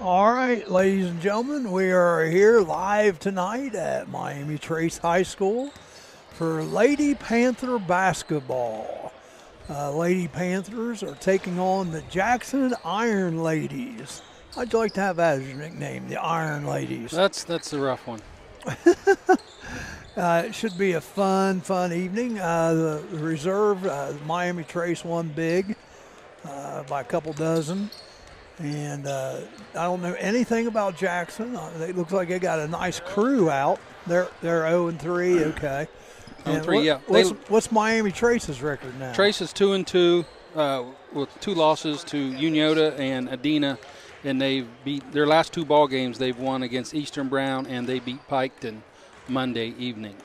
All right, ladies and gentlemen, we are here live tonight at Miami Trace High School for Lady Panther basketball. Lady Panthers are taking on the Jackson Iron Ladies. How'd you like to have that as your nickname, the Iron Ladies? That's a rough one. It should be a fun evening. The reserve, Miami Trace won big by a couple dozen. And I don't know anything about Jackson. It looks like they got a nice crew out. They're 0-3, okay. 0-3, yeah. What's Miami Trace's record now? Trace is 2-2 with 2 losses to Unyota and Adena, and they've beat their last 2 ball games. They've won against Eastern Brown and they beat Piketon Monday evening.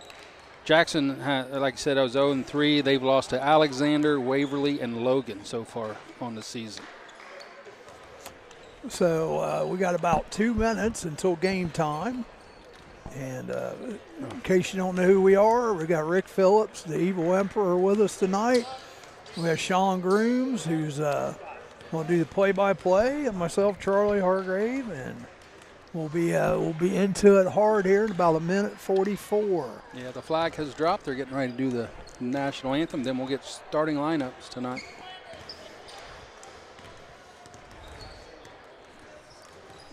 Jackson, like I said, I was 0-3. They've lost to Alexander, Waverly, and Logan so far on the season. So we got about 2 minutes until game time. And in case you don't know who we are, we got Rick Phillips, the Evil Emperor, with us tonight. We have Sean Grooms, who's going to do the play-by-play, and myself, Charlie Hargrave, and we'll be into it hard here in about 1:44. Yeah, the flag has dropped. They're getting ready to do the national anthem. Then we'll get starting lineups tonight.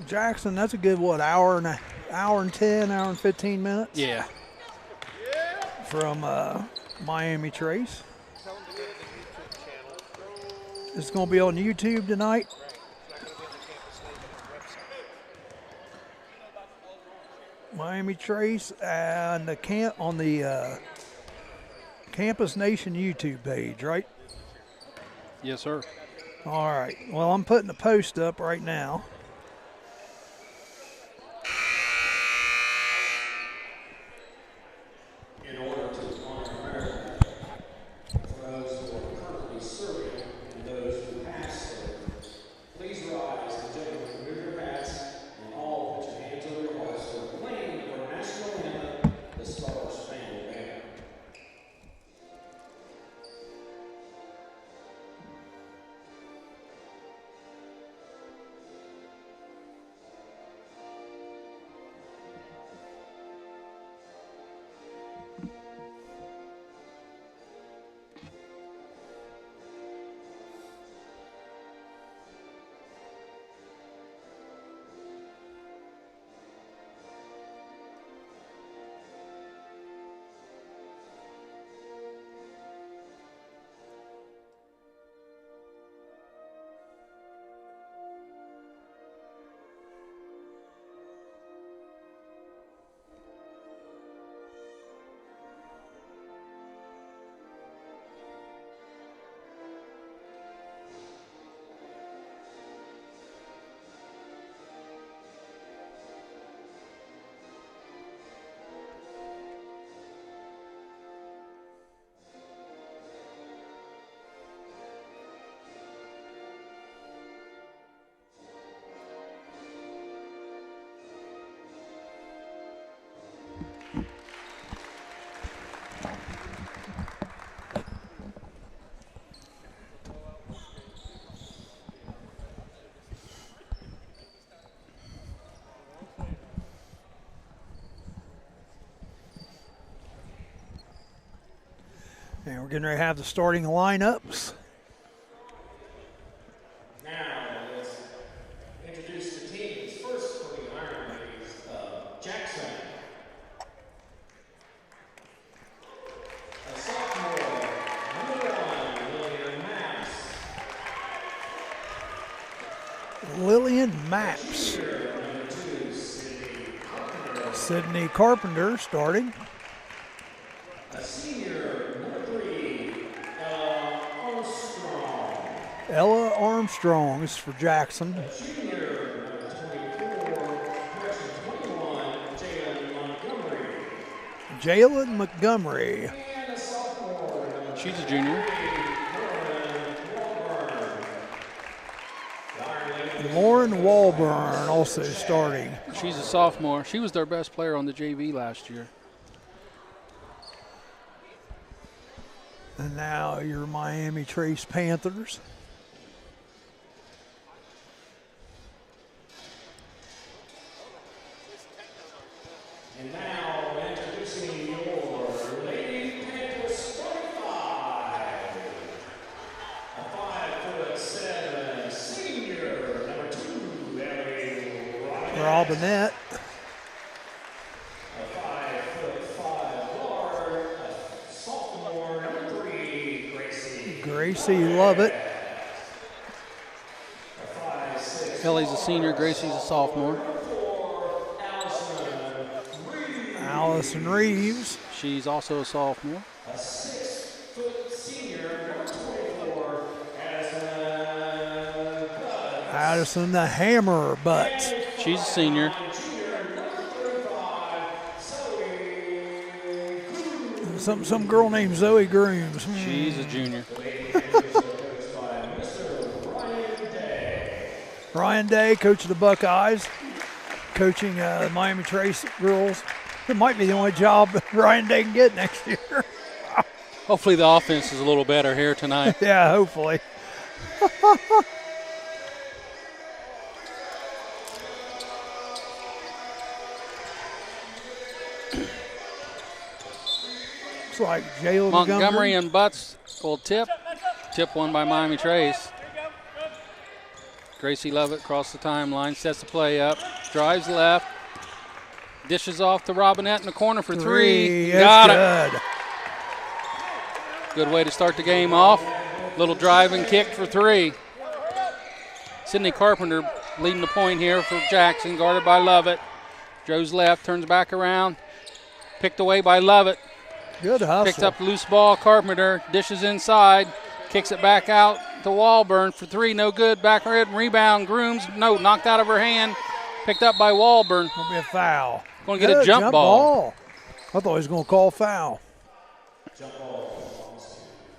Jackson, that's a good, hour and 10, hour and 15 minutes? Yeah. From Miami Trace. It's going to be on YouTube tonight. Miami Trace and on the Campus Nation YouTube page, right? Yes, sir. All right. Well, I'm putting a post up right now. And we're getting ready to have the starting lineups. Now, let's introduce the teams. First for the Iron Ladies, Jackson. A sophomore, number 1, Lillian Maps. number 2, Sydney Carpenter starting. a senior, number 3, Armstrong. Ella Armstrong is for Jackson. Junior, number 24, correction 21, Jalen Montgomery. Jalen Montgomery. And a sophomore, number She's a junior. Lauren Walburn also starting. She's a sophomore. She was their best player on the JV last year. And now your Miami Trace Panthers. And now introducing your Lady Panthers 45. A 5'7" senior, number 2, Ellie Robinette. A 5'5" guard, a sophomore, number 3, Gracie. Gracie Lovett. Ellie's a senior, Gracie's a sophomore. Allison Reeves. She's also a sophomore. A 6' senior, number 24, Addison the Hammer Butts. She's a senior. Some girl named Zoe Grooms. She's a junior. Ryan Day, coach of the Buckeyes, coaching the Miami Trace girls. It might be the only job Ryan Day can get next year. Hopefully the offense is a little better here tonight. Yeah, hopefully. Looks like Jalen Montgomery and Butts will tip. Tip won by Miami Trace. Gracie Lovett across the timeline, sets the play up, drives left, dishes off to Robinette in the corner for three. Got it. Good way to start the game off. Little drive and kick for three. Sydney Carpenter leading the point here for Jackson, guarded by Lovett. Joe's left, turns back around, picked away by Lovett. Good hustle. Picked up loose ball, Carpenter dishes inside, kicks it back out to Walburn for three, no good. Back rebound, Grooms, no, knocked out of her hand. Picked up by Walburn. Gonna be a foul. Going to get a jump ball. I thought he was going to call foul. Jump ball.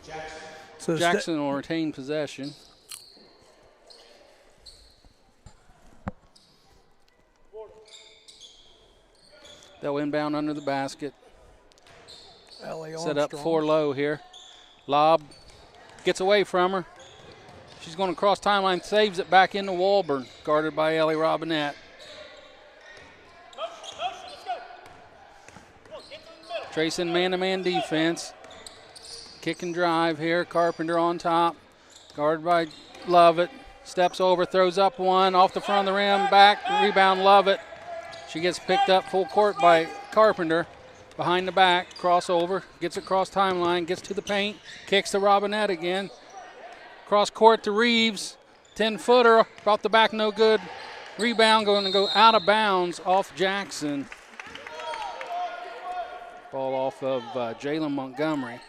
Jackson. So Jackson will retain possession. They'll inbound under the basket. Ellie Set up Armstrong. 4 low here. Lob gets away from her. She's going to cross timeline, saves it back into Walburn, guarded by Ellie Robinette. Tracing man-to-man defense. Kick and drive here. Carpenter on top, guarded by Lovett. Steps over, throws up one, off the front of the rim, back, rebound Lovett. She gets picked up full court by Carpenter. Behind the back, crossover, gets across timeline, gets to the paint, kicks to Robinette again. Cross court to Reeves, 10-footer, off the back, no good. Rebound going to go out of bounds off Jackson. Ball off of Jalen Montgomery.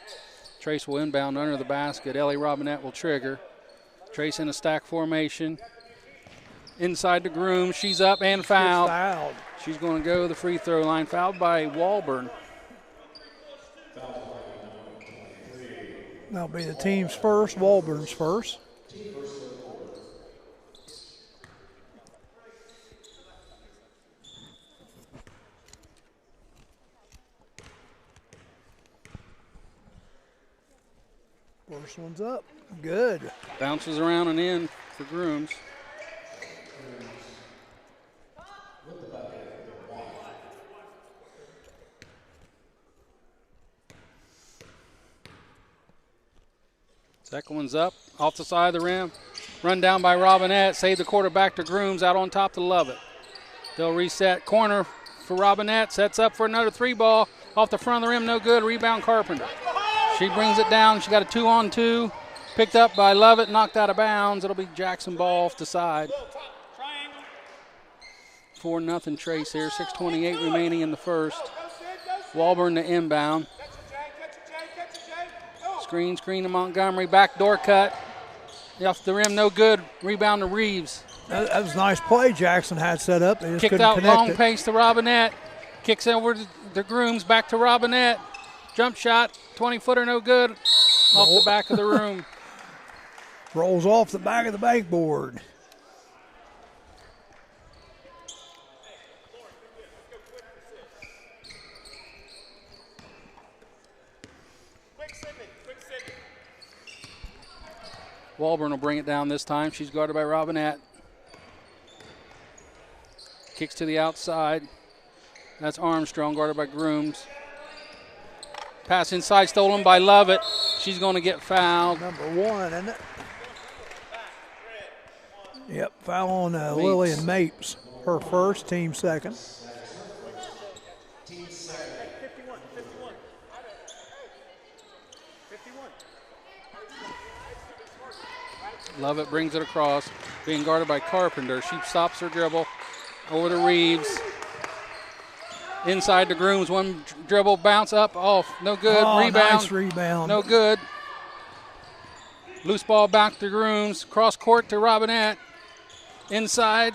Trace will inbound under the basket. Ellie Robinette will trigger. Trace in a stack formation. Inside the Groom, she's up and fouled. She's going to go to the free throw line, fouled by Walburn. That'll be the team's first, Walburn's first. First one's up. Good. Bounces around and in for Grooms. Second one's up, off the side of the rim. Run down by Robinette, save the quarterback to Grooms, out on top to Lovett. They'll reset, corner for Robinette, sets up for another three ball. Off the front of the rim, no good, rebound Carpenter. She brings it down, she got a 2-on-2. Picked up by Lovett, knocked out of bounds. It'll be Jackson ball off the side. 4-0 Trace here, 6:28 remaining in the first. Walburn to inbound. Screen to Montgomery, backdoor cut. Off the rim, no good. Rebound to Reeves. That was a nice play Jackson had set up. They just Kicked couldn't out connect long it. pace to Robinette. Kicks over to the Grooms, back to Robinette. Jump shot, 20-footer, no good. Off the back of the room. Rolls off the back of the backboard. Walburn will bring it down this time. She's guarded by Robinette. Kicks to the outside. That's Armstrong, guarded by Grooms. Pass inside, stolen by Lovett. She's going to get fouled. Number 1, isn't it? Yep, foul on Lillian Mapes. Her first, team second. Lovett brings it across, being guarded by Carpenter. She stops her dribble over to Reeves. Inside to Grooms, one dribble, bounce up, off, no good. Oh, Rebound, nice rebound. no good. Loose ball back to Grooms, cross court to Robinette. Inside,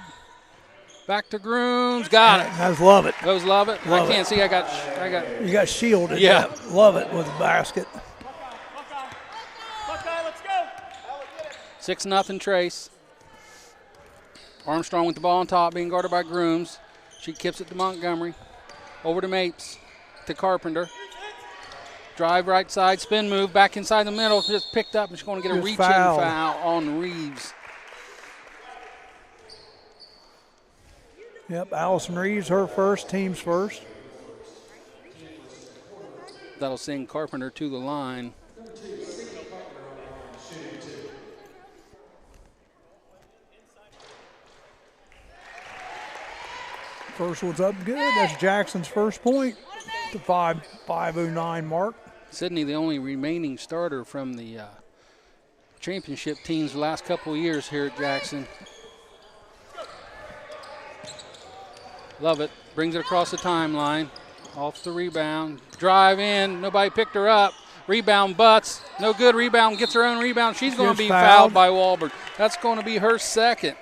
back to Grooms, got it. That was Lovett. That was Lovett. I can't see. I got. You got shielded. Yeah. Lovett with the basket. 6-0 Trace. Armstrong with the ball on top, being guarded by Grooms. She kips it to Montgomery. Over to Mapes, to Carpenter. Drive right side, spin move, back inside the middle. Just picked up, and she's going to get a reach-in foul on Reeves. Yep, Allison Reeves, her first, team's first. That'll send Carpenter to the line. First one's up good. That's Jackson's first point. The 5:09 mark. Sydney, the only remaining starter from the championship teams the last couple of years here at Jackson. Lovett brings it across the timeline. Off the rebound. Drive in. Nobody picked her up. Rebound butts. No good. Rebound. Gets her own rebound. She's going to be fouled by Wahlberg. That's going to be her second.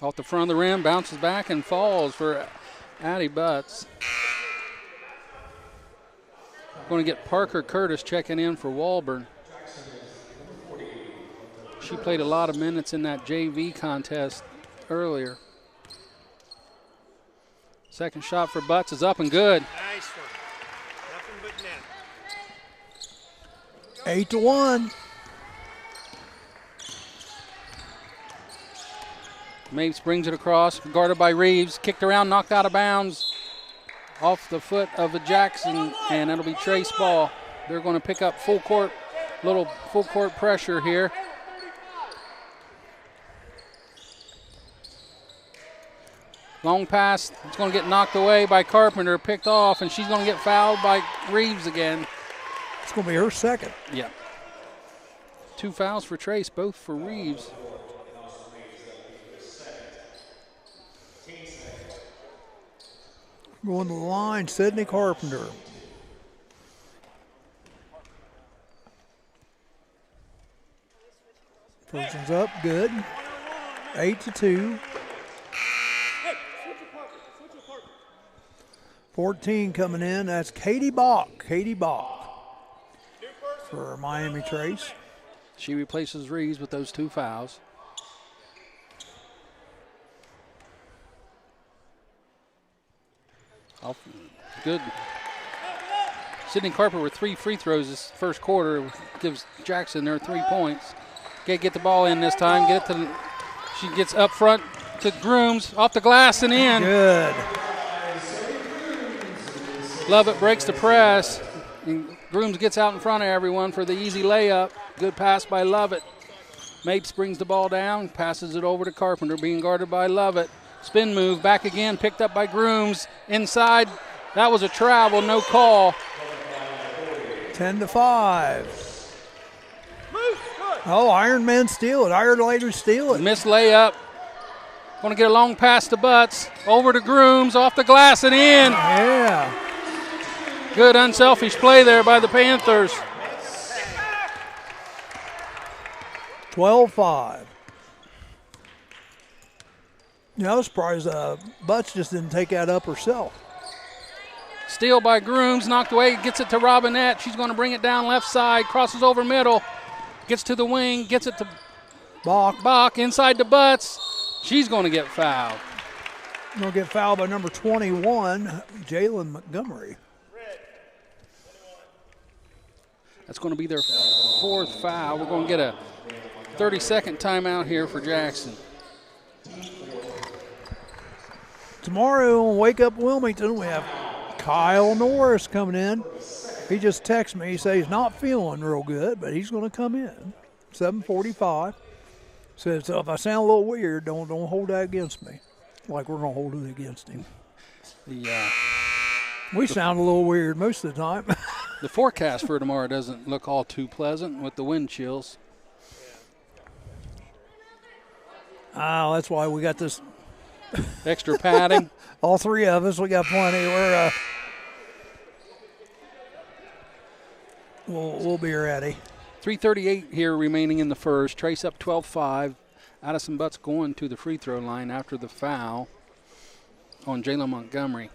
Off the front of the rim, bounces back and falls for Addie Butts. Going to get Parker Curtis checking in for Walburn. She played a lot of minutes in that JV contest earlier. Second shot for Butts is up and good. Nice one. Nothing but net. 8-1. Mapes brings it across, guarded by Reeves. Kicked around, knocked out of bounds. Off the foot of a Jackson, and it'll be Trace ball. They're going to pick up full court pressure here. Long pass, it's going to get knocked away by Carpenter, picked off, and she's going to get fouled by Reeves again. It's going to be her second. Yeah. 2 fouls for Trace, both for Reeves. Going to the line, Sydney Carpenter. First one's up, good. 8-2. 14 coming in, that's Katie Bach. Katie Bach for Miami Trace. She replaces Reeves with those 2 fouls. Good. Sydney Carpenter with 3 free throws this first quarter gives Jackson their 3 points. Get the ball in this time. She gets up front to Grooms, off the glass and in. Good. Lovett breaks the press. And Grooms gets out in front of everyone for the easy layup. Good pass by Lovett. Mapes brings the ball down, passes it over to Carpenter, being guarded by Lovett. Spin move, back again, picked up by Grooms. Inside, that was a travel, no call. 10-5. Oh, Iron Men steal it. Iron Ladies steal it. Missed layup. Going to get a long pass to Butts. Over to Grooms, off the glass and in. Yeah. Good unselfish play there by the Panthers. 12-5. Yeah, I was surprised Butts just didn't take that up herself. Steal by Grooms, knocked away, gets it to Robinette. She's going to bring it down left side, crosses over middle, gets to the wing, gets it to Bach. Bach, inside to Butts. She's going to get fouled. Going to get fouled by number 21, Jalen Montgomery. That's going to be their 4th foul. We're going to get a 30-second timeout here for Jackson. Tomorrow on Wake Up Wilmington, we have Kyle Norris coming in. He just texted me. He says he's not feeling real good, but he's going to come in. 7:45. Says, so if I sound a little weird, don't hold that against me. Like we're going to hold it against him. We sound a little weird most of the time. The forecast for tomorrow doesn't look all too pleasant with the wind chills. That's why we got this. Extra padding. All three of us, we got plenty. We'll be ready. 3:38 here remaining in the first. Trace up 12-5. Addison Butts going to the free throw line after the foul on Jalen Montgomery.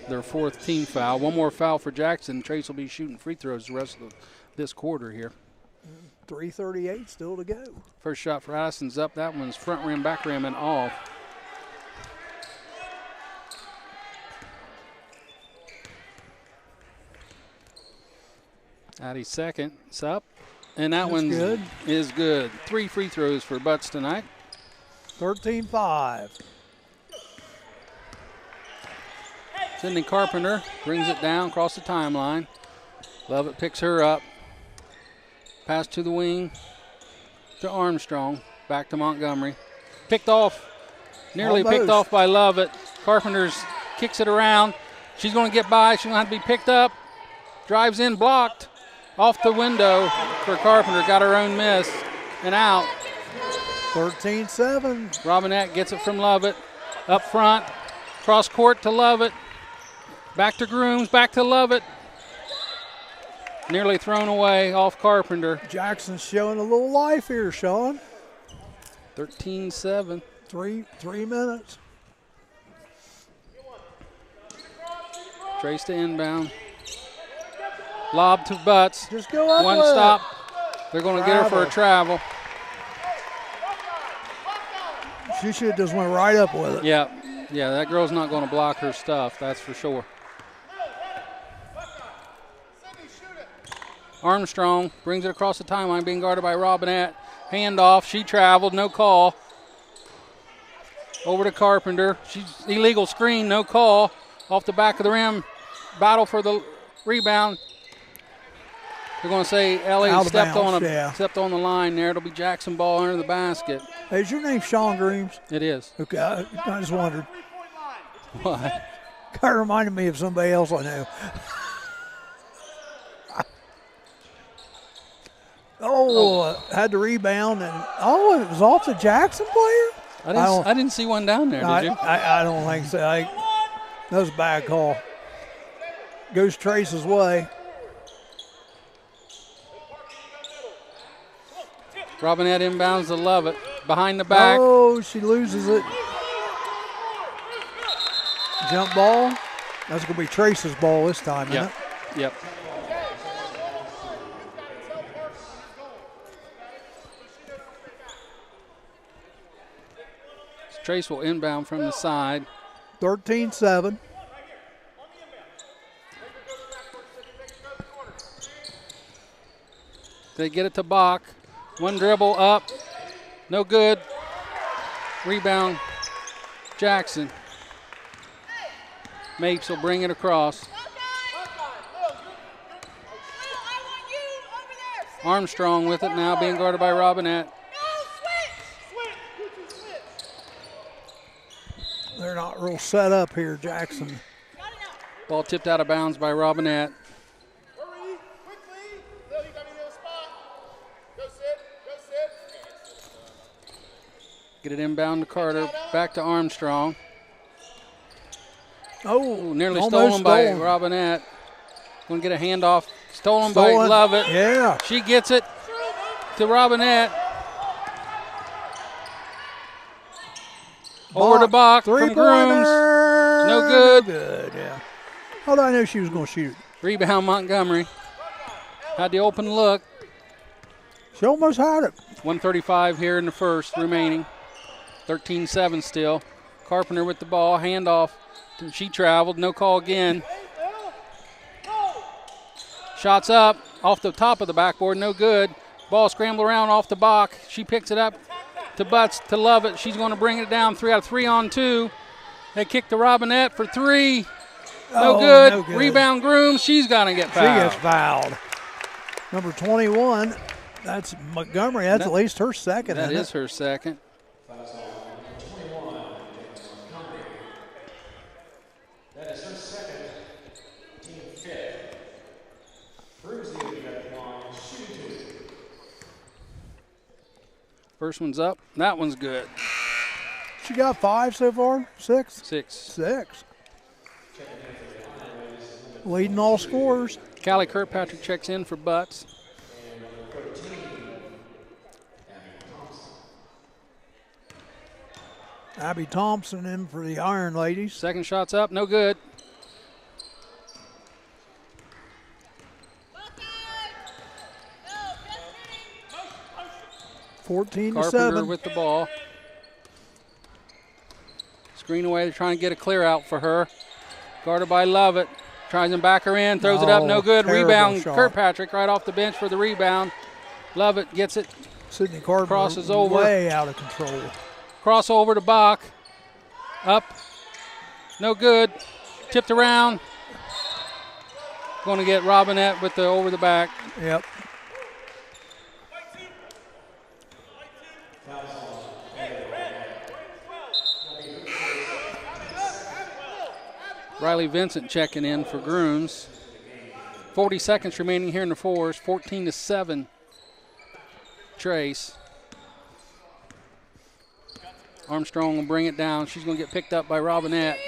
Their 4th team foul. One more foul for Jackson. Trace will be shooting free throws the rest of this quarter here. 3:38 still to go. First shot for Addison's up. That one's front rim, back rim, and off. Addie's second. It's up. And that one is good. 3 free throws for Butts tonight. 13-5. Sydney Carpenter brings it down across the timeline. Lovett picks her up. Pass to the wing to Armstrong. Back to Montgomery. Picked off. Nearly Almost. picked off by Lovett. Carpenter's kicks it around. She's going to get by. She's going to have to be picked up. Drives in, blocked. Off the window for Carpenter. Got her own miss and out. 13-7. Robinette gets it from Lovett. Up front. Cross court to Lovett. Back to Grooms. Back to Lovett. Nearly thrown away off Carpenter. Jackson's showing a little life here, Sean. 13-7. 3 minutes. Trace to inbound. Lob to Butts. Just go up One with stop. They're going to get her for a travel. She should have just went right up with it. Yeah, that girl's not going to block her stuff, that's for sure. Armstrong brings it across the timeline, being guarded by Robinette. Handoff, she traveled, no call. Over to Carpenter. She's illegal screen, no call. Off the back of the rim. Battle for the rebound. They're going to say Ellie stepped on the line there. It'll be Jackson ball under the basket. Hey, is your name Sean Grooms? It is. Okay, I just wondered. What? Kind of reminded me of somebody else I know. Had to rebound, and it was off the Jackson player? I didn't see one down there, did you? I don't think so. That was a bad call. Goes Trace's way. Robinette inbounds to Lovett. Behind the back. Oh, she loses it. Jump ball. That's going to be Trace's ball this time, isn't it? Yep. Trace will inbound from the side. 13-7. They get it to Bach. One dribble up. No good. Rebound. Jackson. Mapes will bring it across. Armstrong with it now, being guarded by Robinette. They're not real set up here, Jackson. Ball tipped out of bounds by Robinette. Get it inbound to Carter. Back to Armstrong. Oh, nearly stolen by Robinette. Going to get a handoff. Stolen by Lovett. Yeah. She gets it to Robinette. Over to Bach from Grooms. No good. Good, yeah. How did I know she was going to shoot? Rebound Montgomery. Had the open look. She almost had it. 1:35 here in the first remaining. 13-7 still. Carpenter with the ball, handoff. She traveled, no call again. Shots up, off the top of the backboard, no good. Ball scrambled around off the block. She picks it up to Butts, to Lovett. She's going to bring it down 3 out of 3 on 2. They kick to Robinette for 3. No good. Rebound Grooms. She's going to get fouled. She gets fouled. Number 21, that's Montgomery. That's at least her second. That is her second. That is her second, team fifth. Proves the effect line, shooting 2. First one's up. That one's good. She got 5 so far? 6? 6. Leading all scorers. Callie Kirkpatrick checks in for Butts. Abby Thompson in for the Iron Ladies. Second shot's up, no good. Carpenter 14-7 with the ball. Screen away, they're trying to get a clear out for her. Guarded by Lovett. Tries to back her in, throws it up, no good. Rebound, shot. Kirkpatrick right off the bench for the rebound. Lovett gets it. Sydney Carpenter crosses over. Way out of control. Crossover to Bach. Up. No good. Tipped around. Going to get Robinette with the over the back. Yep. Riley Vincent checking in for Grooms. 40 seconds remaining here in the fours. 14-7. Trace. Armstrong will bring it down. She's going to get picked up by Robinette.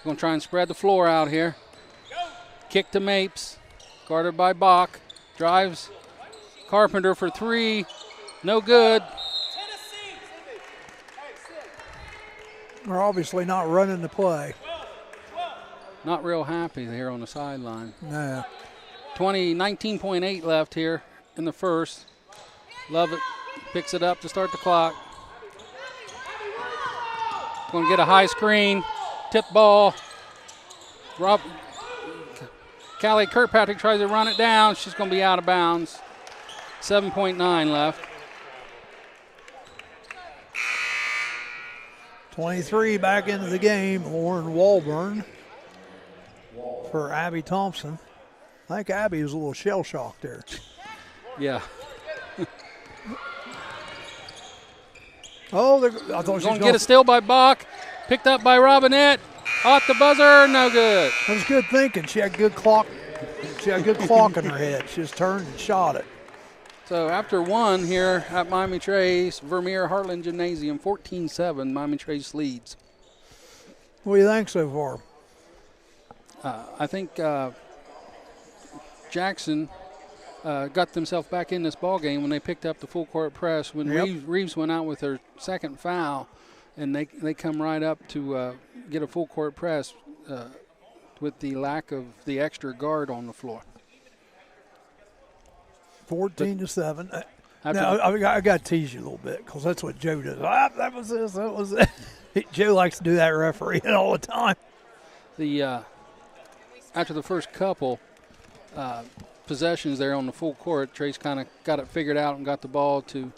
Going to try and spread the floor out here. Kick to Mapes. Guarded by Bach. Drives Carpenter for 3. No good. We're obviously not running the play. Not real happy here on the sideline. No. 19.8 left here in the first. Lovett picks it up to start the clock. Going to get a high screen. Tip ball. Callie Kirkpatrick tries to run it down. She's going to be out of bounds. 7.9 left. 23 back into the game. Lauren Walburn for Abby Thompson. I think Abby was a little shell-shocked there. Yeah. Oh, I thought she was going to get a steal by Bach. Picked up by Robinette. Off the buzzer, no good. That was good thinking. She had good clock. She had good clock in her head. She just turned and shot it. So after one here at Miami Trace, Vermeer Heartland Gymnasium, 14-7, Miami Trace leads. What do you think so far? I think Jackson got themselves back in this ball game when they picked up the full court press. When Reeves went out with her second foul, and they come right up to get a full court press with the lack of the extra guard on the floor. 14-7. Now, I got to tease you a little bit because that's what Joe does. That was this. That was it. Joe likes to do that refereeing all the time. After the first couple possessions there on the full court, Trace kind of got it figured out and got the ball to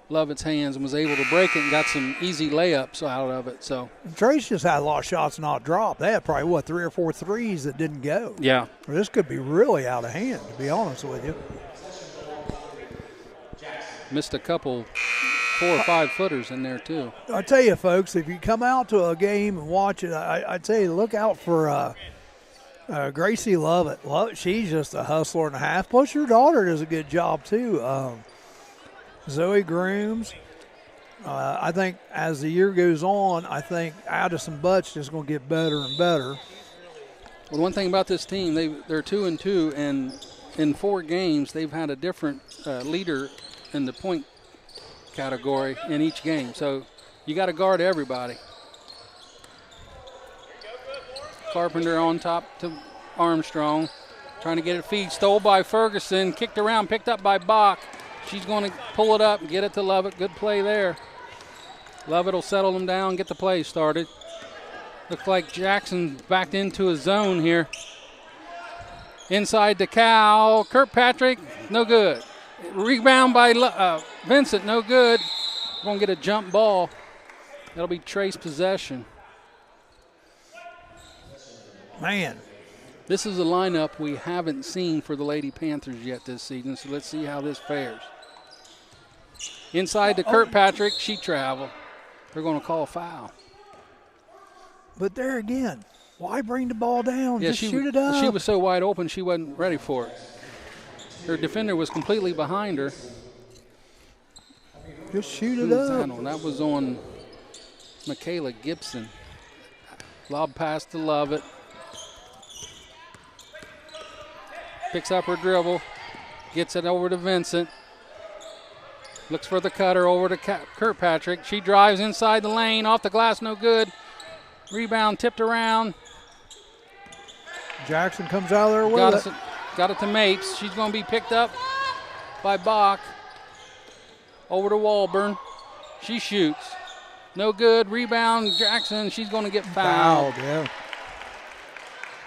Lovett's hands and was able to break it and got some easy layups out of it. So Trace just had a lot of shots not dropped. They had probably, 3 or 4 threes that didn't go. Yeah. Well, this could be really out of hand, to be honest with you. Missed a couple 4 or 5 footers in there too. I tell you, folks, if you come out to a game and watch it, I tell you, look out for Gracie Lovett. She's just a hustler and a half. Plus, your daughter does a good job too. Zoe Grooms. I think as the year goes on, I think Addison Butts is going to get better and better. Well, one thing about this team, they're 2-2, and in 4 games they've had a different leader in the point category in each game. So you got to guard everybody. Carpenter on top to Armstrong. Trying to get it feed. Stole by Ferguson. Kicked around. Picked up by Bach. She's going to pull it up and get it to Lovett. Good play there. Lovett will settle them down, get the play started. Looks like Jackson backed into a zone here. Inside to Cal. Kirkpatrick, no good. Rebound by Vincent, no good. Going to get a jump ball. That'll be Trace possession. Man, this is a lineup we haven't seen for the Lady Panthers yet this season, so let's see how this fares. Inside to Kirkpatrick, she traveled. They're going to call a foul. but there again, why bring the ball down? Just shoot it up. She was so wide open, she wasn't ready for it. Her defender was completely behind her. Just shoot it up. That was on Michaela Gibson. Lob pass to Lovett. Picks up her dribble. Gets it over to Vincent. Looks for the cutter over to Kirkpatrick. She drives inside the lane. Off the glass, no good. Rebound tipped around. Jackson comes out of there with it. Got it to Mapes. She's going to be picked up by Bach. Over to Walburn. She shoots. No good. Rebound, Jackson. She's going to get fouled. Yeah.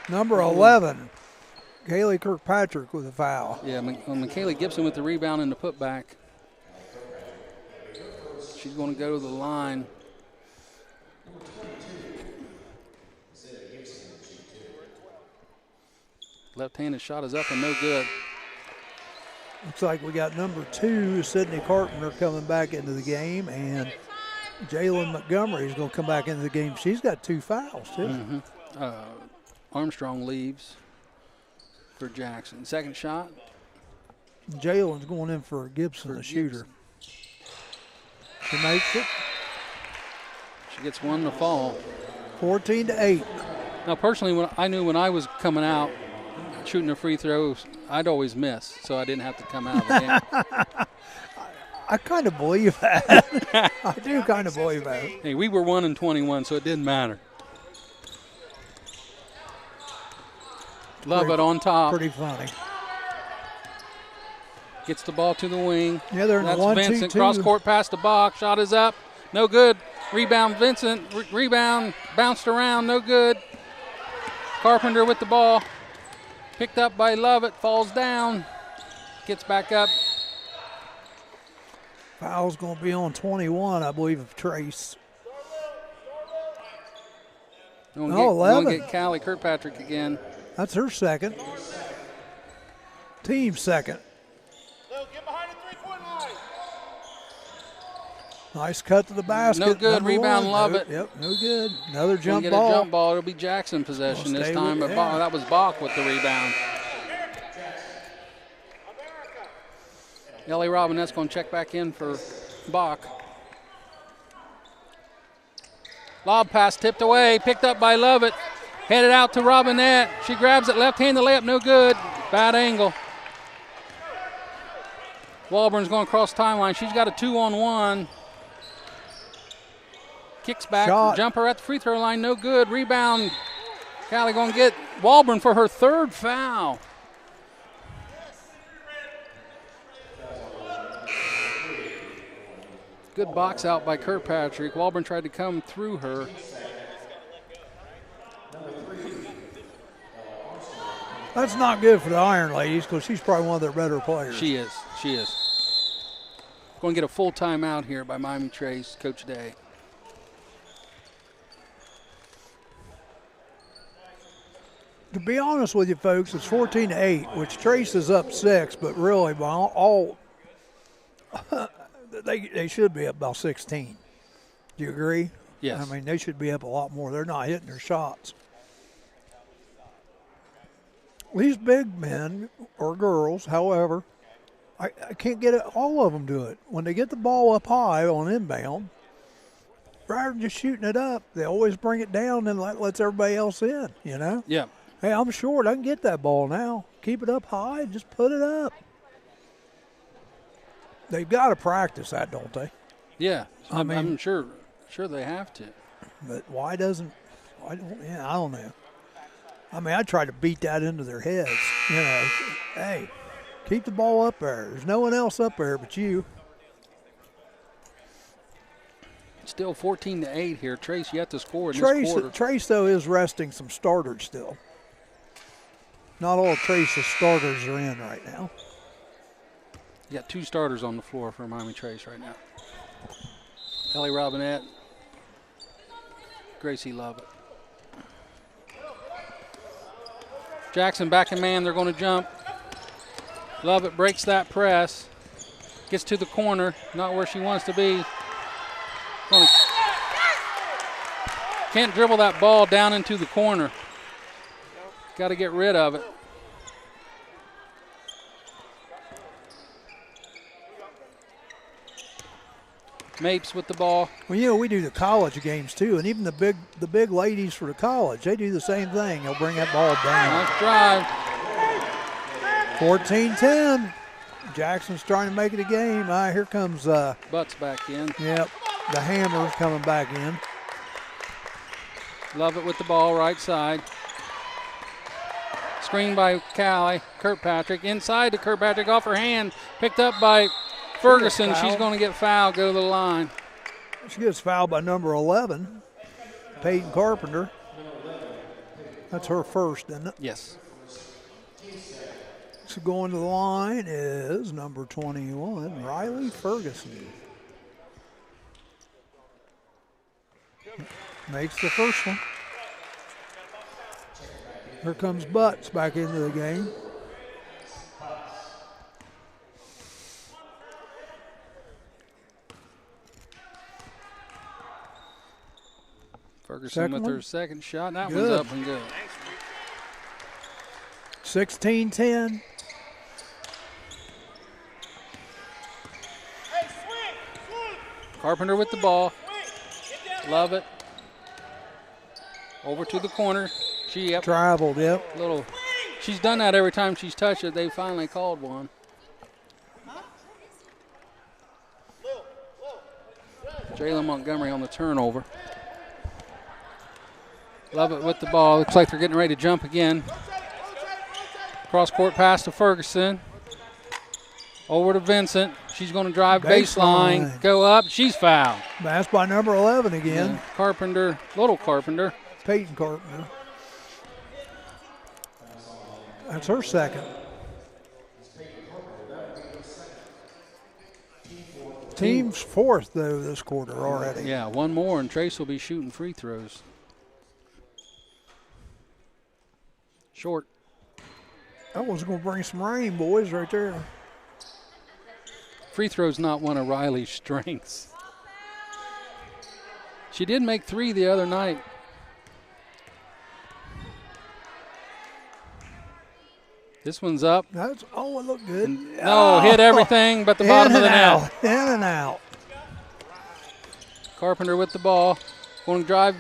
Number 11, Kaylee Kirkpatrick with a foul. Yeah, Michaela Gibson with the rebound and the putback. She's going to go to the line. Left-handed shot is up and no good. Looks like we got number 2, Sydney Carpenter, coming back into the game, and Jalen Montgomery is going to come back into the game. She's got 2 fouls, too. Mm-hmm. Armstrong leaves for Jackson. Second shot. Jalen's going in for Gibson, the shooter. She makes it. She gets one to fall. 14-8. Now, personally, when I was coming out, shooting the free throws, I'd always miss, so I didn't have to come out of the game. I kind of believe that. I do kind of believe that. Hey, we were 1-21, so it didn't matter. Love it on top. Pretty funny. Gets the ball to the wing. Yeah, they're in That's the 1-2-2. Vincent. Cross-court pass to Bach. Shot is up. No good. Rebound, Vincent. Rebound. Bounced around. No good. Carpenter with the ball. Picked up by Lovett. Falls down. Gets back up. Foul's going to be on 21, I believe, of Trace. We're 11. going to get Callie Kirkpatrick again. That's her second. Team second. Get behind the three-point line. Nice cut to the basket. No good. Number Rebound, 1. Lovett. Yep, no good. Another jump Get ball. a jump ball. It'll be Jackson possession this time. But that was Bach with the rebound. Ellie Robinette's going to check back in for Bach. Lob pass tipped away. Picked up by Lovett. Headed out to Robinette. She grabs it. Left-handed layup. No good. Bad angle. Walburn's going across timeline. She's got a 2-on-1. Kicks back. Shot. Jumper at the free throw line. No good. Rebound. Callie going to get Walburn for her third foul. Good box out by Kirkpatrick. Walburn tried to come through her. That's not good for the Iron Ladies because she's probably one of their better players. She is. She is. Going to get a full timeout here by Miami Trace, Coach Day. To be honest with you, folks, it's 14-8, which Trace is up 6, but really by all they should be up about 16. Do you agree? Yes. I mean, they should be up a lot more. They're not hitting their shots. These big men or girls, however, I can't get all of them do it. When they get the ball up high on inbound, rather than just shooting it up, they always bring it down and lets everybody else in, you know? Yeah. Hey, I'm short. I can get that ball now. Keep it up high. Just put it up. They've got to practice that, don't they? Yeah. I mean, I'm sure they have to. But I don't know. I mean, I try to beat that into their heads. You know, hey, keep the ball up there. There's no one else up there but you. Still 14-8 here. Trace yet to score in this quarter. Trace, though, is resting some starters still. Not all Trace's starters are in right now. You got 2 starters on the floor for Miami Trace right now. Ellie Robinette, Gracie Lovett. Jackson back in man. They're going to jump. Lovett breaks that press. Gets to the corner. Not where she wants to be. Can't dribble that ball down into the corner. Got to get rid of it. Mapes with the ball. Well, you know, we do the college games too, and even the big ladies for the college, they do the same thing. They'll bring that ball down. Nice drive. 14-10. Jackson's trying to make it a game. Here comes Butts back in. Yep, the Hammer's coming back in. Lovett with the ball, right side. Screen by Callie. Kirkpatrick inside to Kirkpatrick, off her hand. Picked up by Ferguson. She's going to get fouled, go to the line. She gets fouled by number 11, Peyton Carpenter. That's her first, isn't it? Yes. So going to the line is number 21, Riley Ferguson. Makes the first one. Here comes Butts back into the game. Ferguson with her second shot. That Good. one's up and good. 16-10. Carpenter with the ball. Love it. Over to the corner. Traveled, yep. She's done that every time she's touched it. They finally called one. Jalen Montgomery on the turnover. Lovett with the ball. Looks like they're getting ready to jump again. Cross court pass to Ferguson. Over to Vincent. She's going to drive baseline. Go up. She's fouled. That's by number 11 again. Yeah. Carpenter, little Carpenter. Peyton Carpenter. That's her second. Team's fourth, though, this quarter already. Yeah, one more, and Trace will be shooting free throws. Short. That one's going to bring some rain, boys, right there. Free throw's not one of Riley's strengths. She did make 3 the other night. This one's up. It looked good. Hit everything but the bottom of the net. In and out. Carpenter with the ball. Going to drive.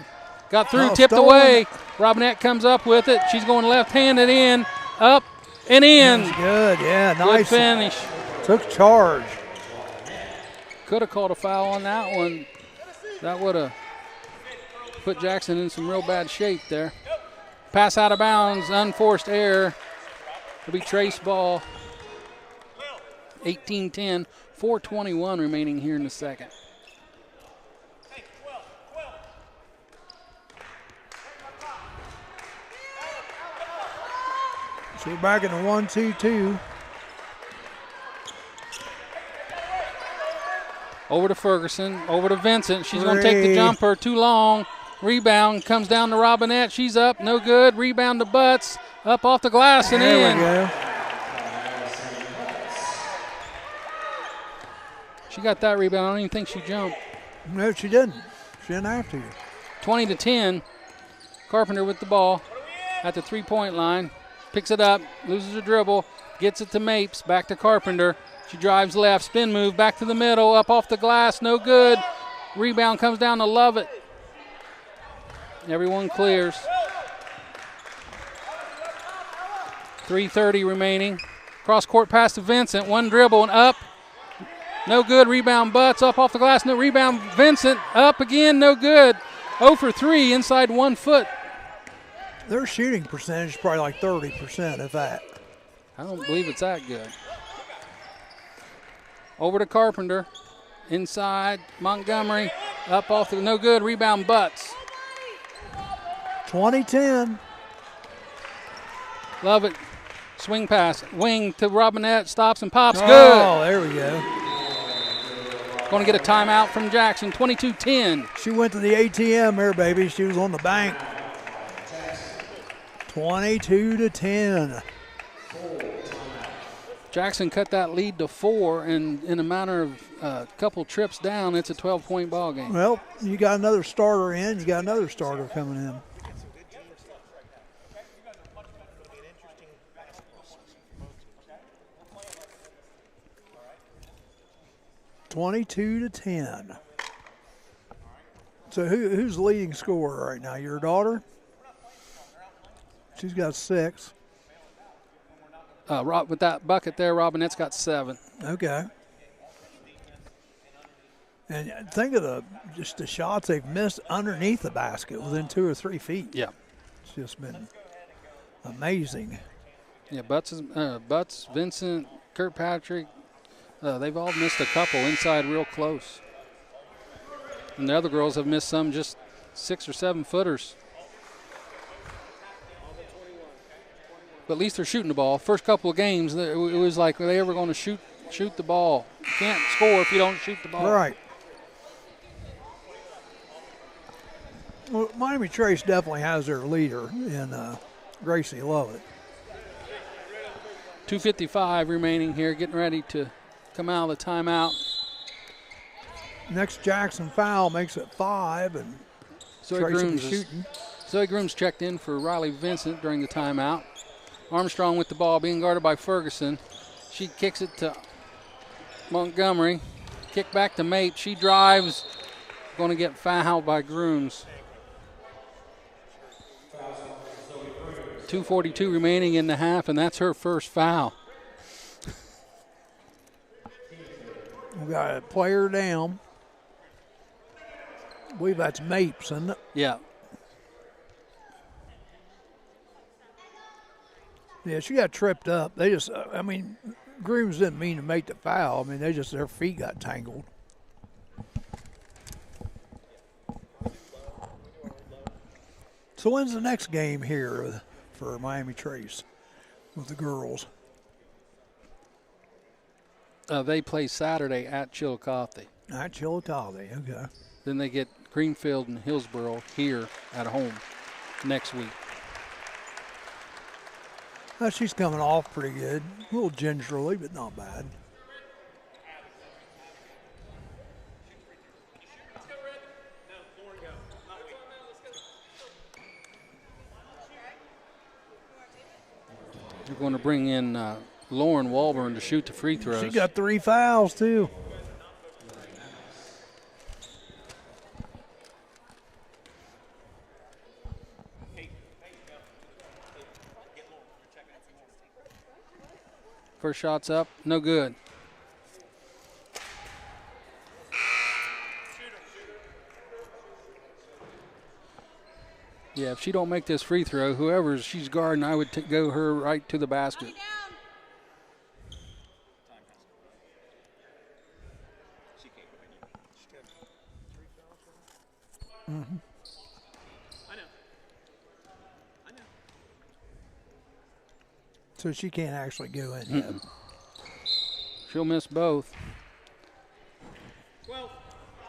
Got through, tipped away. Robinette comes up with it. She's going left-handed in, up and in. That's good, yeah, nice. Good finish. Took charge. Could have called a foul on that one. That would have put Jackson in some real bad shape there. Pass out of bounds, unforced error. It'll be Trace ball. 18-10, 4:21 remaining here in the second. So we're back in the 1-2-2. Over to Ferguson, over to Vincent. She's going to take the jumper, too long. Rebound comes down to Robinette. She's up, no good. Rebound to Butts, up off the glass and there in. We go. She got that rebound. I don't even think she jumped. No, she didn't. She didn't have to. 20-10. Carpenter with the ball at the three-point line. Picks it up, loses a dribble, gets it to Mapes, back to Carpenter. She drives left, spin move, back to the middle, up off the glass, no good. Rebound comes down to Lovett. Everyone clears. 3:30 remaining. Cross-court pass to Vincent, one dribble and up. No good, rebound Butts, up off the glass, no rebound Vincent, up again, no good. 0 for 3, inside 1 foot. Their shooting percentage is probably like 30%, if that. I don't believe it's that good. Over to Carpenter. Inside, Montgomery. Up off the no good. Rebound, Butts. 20-10. Love it. Swing pass. Wing to Robinette. Stops and pops. Good. Oh, there we go. Going to get a timeout from Jackson. 22-10. She went to the ATM there, baby. She was on the bank. 22-10. Jackson cut that lead to 4, and in a matter of a couple trips down, it's a 12-point ball game. Well, you got another starter in. You got another starter coming in. (22-10). So who's the leading scorer right now? Your daughter? She's got 6. With that bucket there, Robinette's got 7. Okay. And think of just the shots they've missed underneath the basket within 2 or 3 feet. Yeah. It's just been amazing. Yeah, Butts, Vincent, Kirkpatrick, they've all missed a couple inside real close. And the other girls have missed some just 6 or 7 footers. But at least they're shooting the ball. First couple of games, it was like, are they ever going to shoot the ball? You can't score if you don't shoot the ball. All right. Well, Miami Trace definitely has their leader in Gracie Lovett. 2:55 remaining here, getting ready to come out of the timeout. Next Jackson foul makes it 5, and Trace will be shooting. Zoe Grooms checked in for Riley Vincent during the timeout. Armstrong with the ball, being guarded by Ferguson. She kicks it to Montgomery. Kick back to Mate. She drives. Going to get fouled by Grooms. 2:42 remaining in the half, and that's her first foul. We got a player down. I believe that's Mapes, isn't it? Yeah. Yeah, she got tripped up. They just, Grooms didn't mean to make the foul. I mean, their feet got tangled. So when's the next game here for Miami Trace with the girls? They play Saturday at Chillicothe. At Chillicothe, okay. Then they get Greenfield and Hillsboro here at home next week. She's coming off pretty good. A little gingerly, but not bad. You're going to bring in Lauren Walburn to shoot the free throws. She got 3 fouls, too. First shot's up, no good. Yeah, if she don't make this free throw, whoever she's guarding, I would go her right to the basket. Mm-hmm. So she can't actually go in yet. She'll miss both.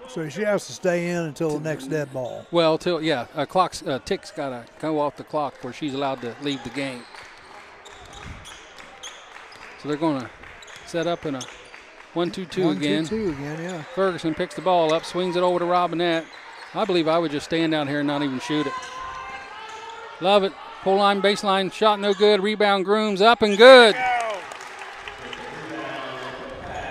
So she has to stay in until the next dead ball. Well, tick's got to go off the clock before she's allowed to leave the game. So they're going to set up in a 1-2-2 again. 1-2-2 again, yeah. Ferguson picks the ball up, swings it over to Robinette. I believe I would just stand down here and not even shoot it. Love it. Pull line, baseline, shot no good. Rebound, Grooms, up and good.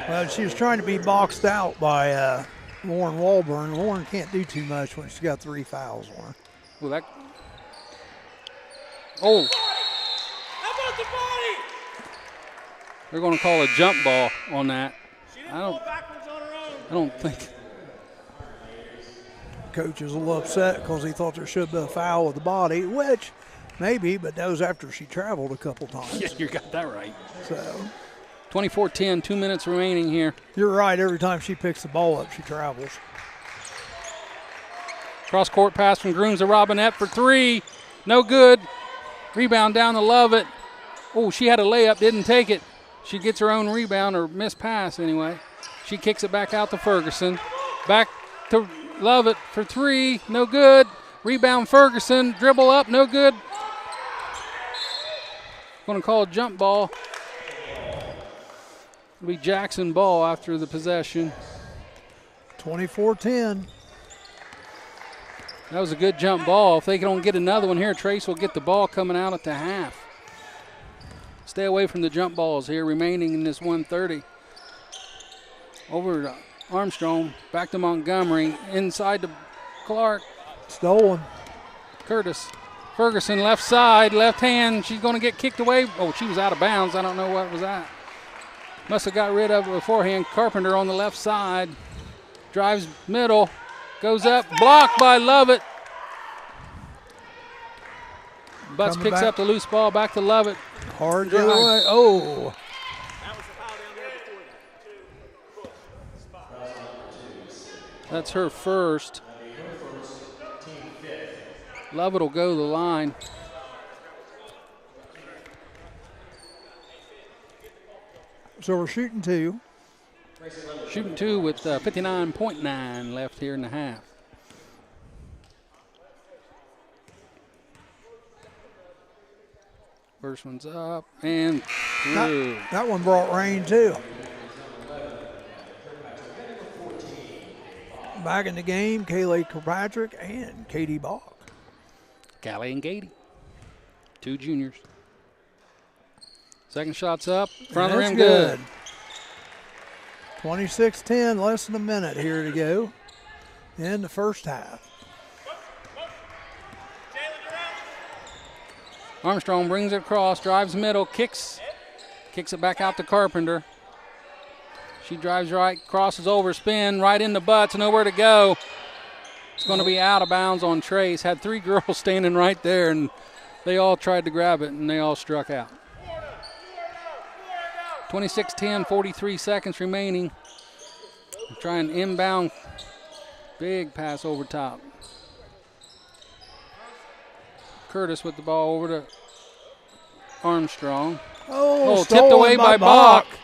Well, she was trying to be boxed out by Lauren Walburn. Lauren can't do too much when she's got 3 fouls on her. Well, oh. How about the body? They're going to call a jump ball on that. She didn't go backwards on her own. I don't think. Coach is a little upset because he thought there should have been a foul with the body, which Maybe, but that was after she traveled a couple times. Yeah, you got that right. So 24-10, 2 minutes remaining here. you're right. Every time she picks the ball up, she travels. Cross-court pass from Grooms to Robinette for three. No good. Rebound down to Lovett. Oh, she had a layup, didn't take it. She gets her own rebound, or missed pass anyway. She kicks it back out to Ferguson. Back to Lovett for three. No good. Rebound Ferguson. Dribble up. No good. Going to call a jump ball. It'll be Jackson ball after the possession. 24-10. That was a good jump ball. If they don't get another one here, Trace will get the ball coming out at the half. Stay away from the jump balls here, remaining in this 1:30. Over to Armstrong, back to Montgomery, inside to Clark. Stolen. Curtis. Ferguson, left side, left hand. She's going to get kicked away. Oh, she was out of bounds. I don't know what was that. Must have got rid of it beforehand. Carpenter on the left side. Drives middle. Goes up. Blocked by Lovett. Butts Coming picks back. up the loose ball. Back to Lovett. Hard Drive. away. Oh. That was the foul down there before that. That's her first. Lovett will go to the line. So we're shooting two. Shooting two with 59.9 left here in the half. First one's up and through. That one brought rain too. Back in the game, Kaylee Kirkpatrick and Katie Bach. Callie and Gady, two juniors. Second shot's up, front of the That's rim, good. 26-10, less than a minute here to go in the first half. Armstrong brings it across, drives middle, kicks it back out to Carpenter. She drives right, crosses over, spin, right in the butts, nowhere to go. It's going to be out of bounds on Trace. Had three girls standing right there, and they all tried to grab it, and they all struck out. 26-10, 43 seconds remaining. Try an inbound, big pass over top. Curtis with the ball over to Armstrong. Oh, tipped away by Bach. Bach.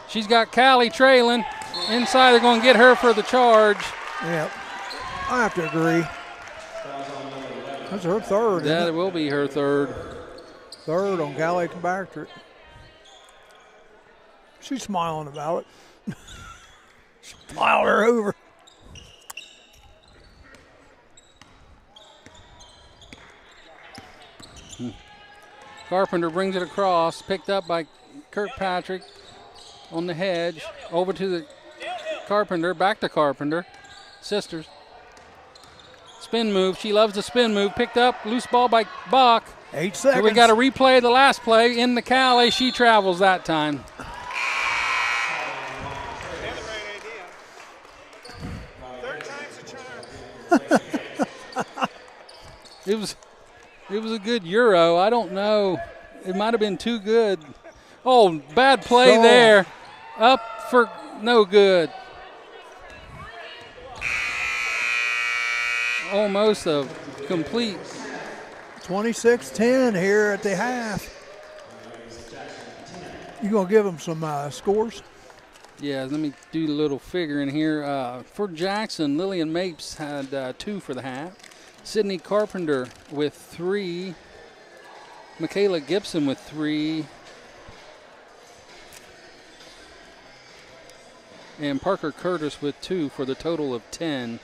She's got Callie trailing. Inside, they're going to get her for the charge. Yep, I have to agree. That's her third. That Isn't it? will be her third. Third on Kaylee Kirkpatrick. She's smiling about it. Smiled her over. Carpenter brings it across, picked up by Kirkpatrick on the hedge. Over to the Carpenter, back to Carpenter. Sisters. Spin move. She loves the spin move. Picked up, loose ball by Bach. 8 seconds. And we got a replay of the last play in the Callie. She travels that time. Third time's a charm. It was a good Euro. I don't know. It might have been too good. Oh, bad play So- there. Up for no good. Almost a complete. 26-10 here at the half. You gonna give them some scores? Yeah, let me do a little figuring here. For Jackson, Lillian Mapes had 2 for the half. Sydney Carpenter with 3. Michaela Gibson with 3. And Parker Curtis with 2 for the total of 10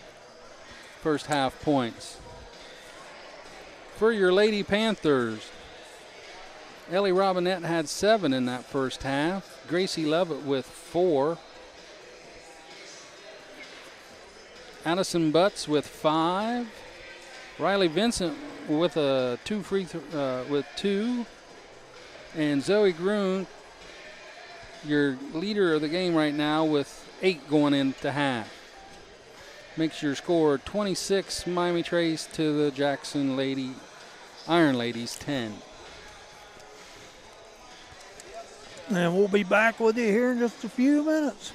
first half points. For your Lady Panthers, Ellie Robinette had 7 in that first half. Gracie Lovett with 4. Addison Butts with 5. Riley Vincent with a 2 with 2. And Zoe Groon, your leader of the game right now, with 8 going into half. Makes your score 26 Miami Trace to the Jackson Lady Iron Ladies 10. And we'll be back with you here in just a few minutes.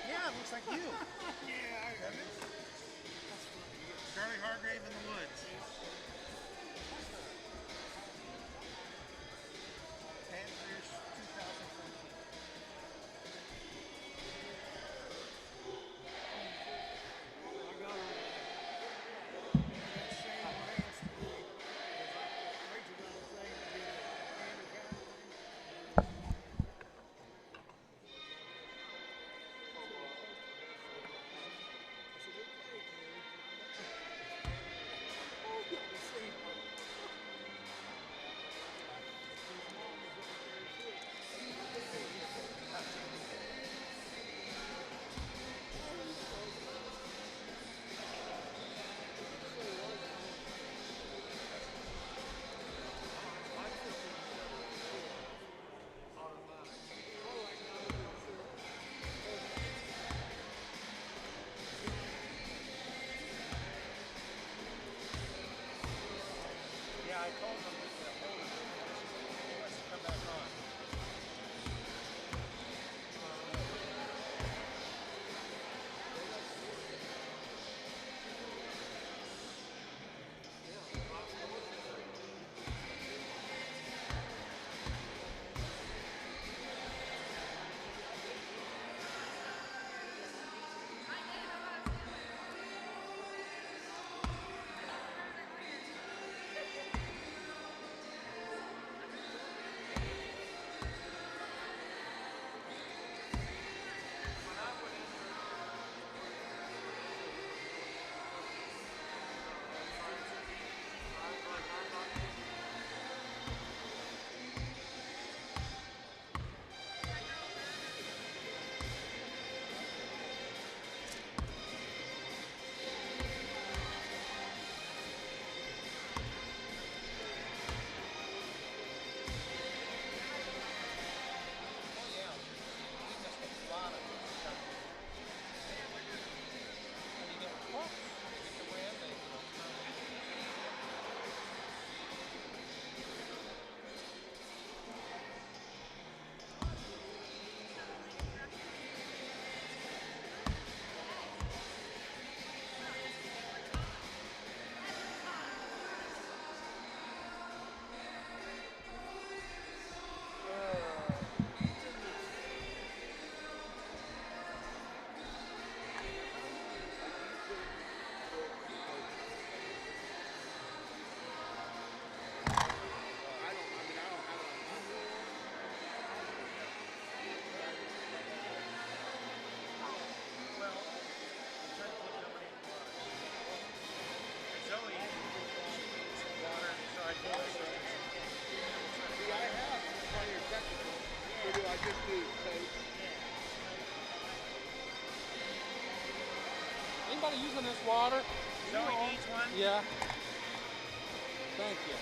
Yeah, it looks like you. Yeah, I got it. Charlie Hargrave in the woods. Panthers 2014. Anybody using this water? Joey needs one. Yeah. Thank you.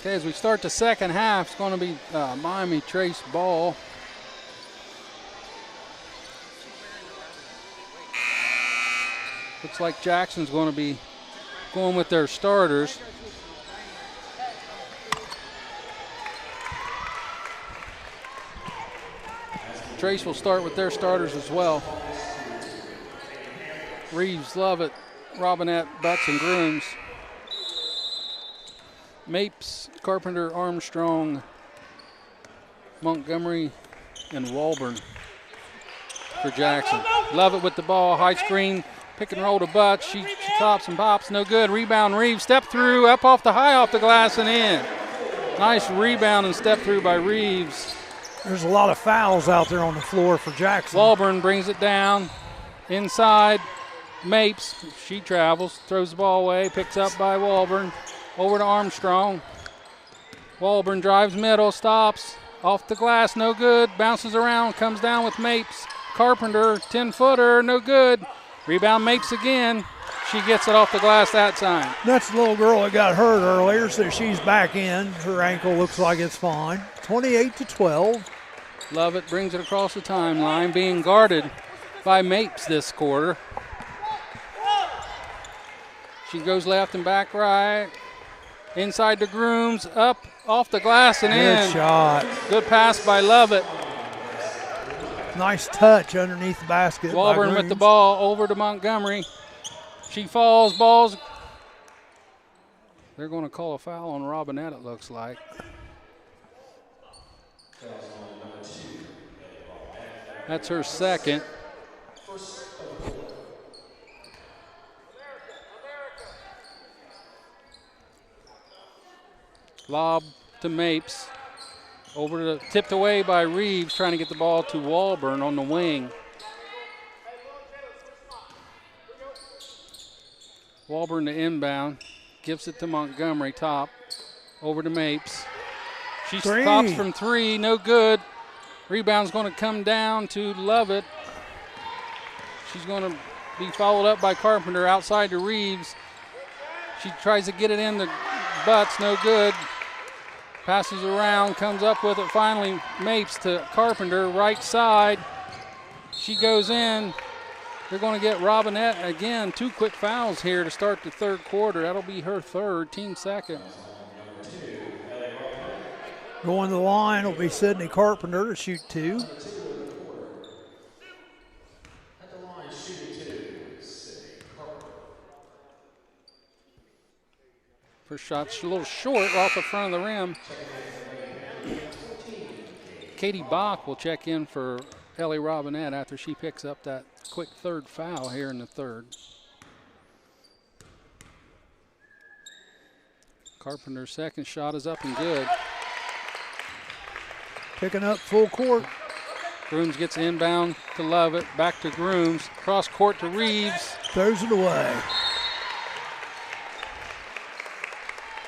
Okay, as we start the second half, it's going to be Miami Trace ball. Looks like Jackson's going to be going with their starters. Trace will start with their starters as well. Reeves, Lovett, Robinette, Butts, and Grooms. Mapes, Carpenter, Armstrong, Montgomery, and Walburn for Jackson. Lovett with the ball, high screen, pick and roll to Butts. She tops and pops, no good. Rebound, Reeves, step through, up off the high off the glass and in. Nice rebound and step through by Reeves. There's a lot of fouls out there on the floor for Jackson. Walburn brings it down inside. Mapes, she travels, throws the ball away, picks up by Walburn. Over to Armstrong. Walburn drives middle, stops, off the glass, no good. Bounces around, comes down with Mapes. Carpenter, 10-footer, no good. Rebound Mapes again. She gets it off the glass that time. That's the little girl that got hurt earlier, so she's back in. Her ankle looks like it's fine. 28-12. Lovett brings it across the timeline, being guarded by Mapes this quarter. She goes left and back right. Inside the Grooms, up, off the glass and in. Good shot. Good pass by Lovett. Nice touch underneath the basket. Walburn with the ball over to Montgomery. She falls, balls They're going to call a foul on Robinette, it looks like. That's her second. Lob to Mapes. Over to tipped away by Reeves, trying to get the ball to Walburn on the wing. Walburn to inbound. Gives it to Montgomery, top. Over to Mapes. She stops from three, no good. Rebound's going to come down to Lovett. She's going to be followed up by Carpenter outside to Reeves. She tries to get it in the butts, no good. Passes around, comes up with it finally. Mapes to Carpenter, right side. She goes in. They're going to get Robinette again. 2 quick fouls here to start the third quarter. That'll be her third, team second. Going to the line will be Sydney Carpenter to shoot 2. First shot's a little short off the front of the rim. Katie Bach will check in for Ellie Robinette after she picks up that quick third foul here in the third. Carpenter's second shot is up and good. Picking up full court. Grooms gets inbound to Lovett, back to Grooms, cross court to Reeves. Throws it away.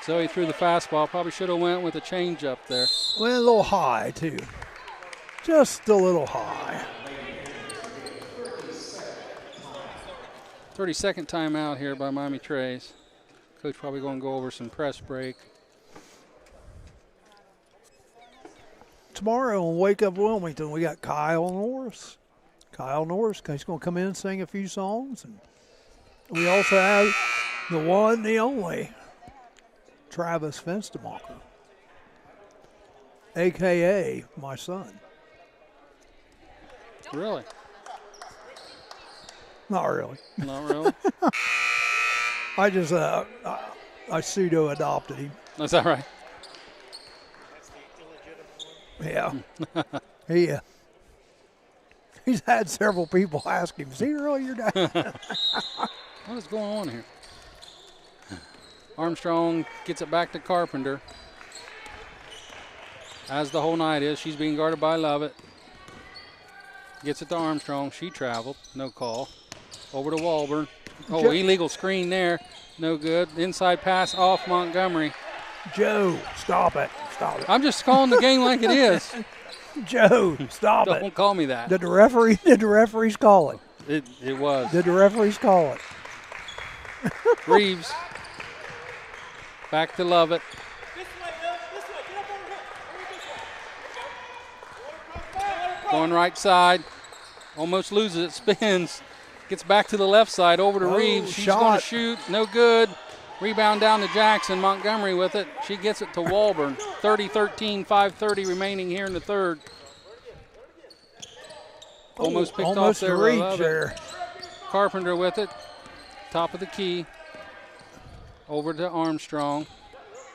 Zoe threw the fastball, probably should have went with a change up there. Went a little high too. Just a little high. 32nd timeout here by Miami Trays. Coach probably going to go over some press break. Tomorrow on Wake Up Wilmington, we got Kyle Norris. Kyle Norris, he's going to come in and sing a few songs. And we also have the one, the only, Travis Fenstermacher, a.k.a. my son. Really? Not really. Not really? I just, I pseudo-adopted him. Is that right? Yeah. He's had several people ask him, is he really your dad? What is going on here? Armstrong gets it back to Carpenter. As the whole night is, she's being guarded by Lovett. Gets it to Armstrong. She traveled. No call. Over to Walburn. Oh, illegal screen there. No good. Inside pass off Montgomery. Joe, stop it. Stop it. I'm just calling the game like it is. Joe, stop it. Don't call me that. Did the referees call it? It was. Did the referees call it? Reeves. Back to Lovett. Going right side. Almost loses it. Spins. Gets back to the left side. Over to Reeves. She's going to shoot. No good. Rebound down to Jackson. Montgomery with it. She gets it to Walburn. 30-13, 5:30 remaining here in the third. Almost picked off there. Reach there. Carpenter with it. Top of the key. Over to Armstrong.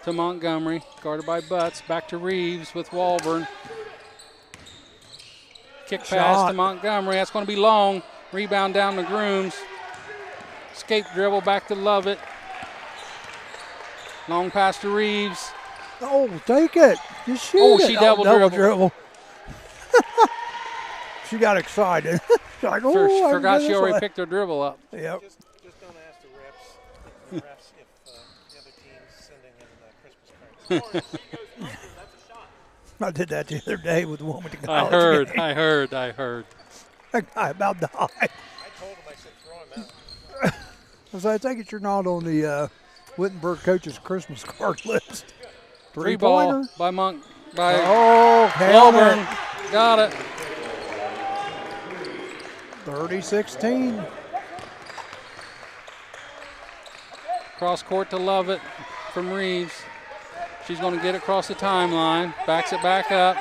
To Montgomery. Guarded by Butts. Back to Reeves with Walburn. Kick pass to Montgomery. That's going to be long. Rebound down to Grooms. Escape dribble back to Lovett. Long pass to Reeves. Oh, take it. Just shoot Oh, it. she double dribble. She got excited. She's like, oh, Forgot she already picked her dribble up. Yep. Just don't ask the refs if the other team's sending in Christmas cards. I did that the other day with the Wilmington I College heard. game. That guy about died. I told him, I said, throw him out. I said, I take it you're not on the Wittenberg coach's Christmas card list. Three ball Three-pointer? by Walburn. Got it. 30-16. Cross court to Lovett from Reeves. She's going to get it across the timeline. Backs it back up.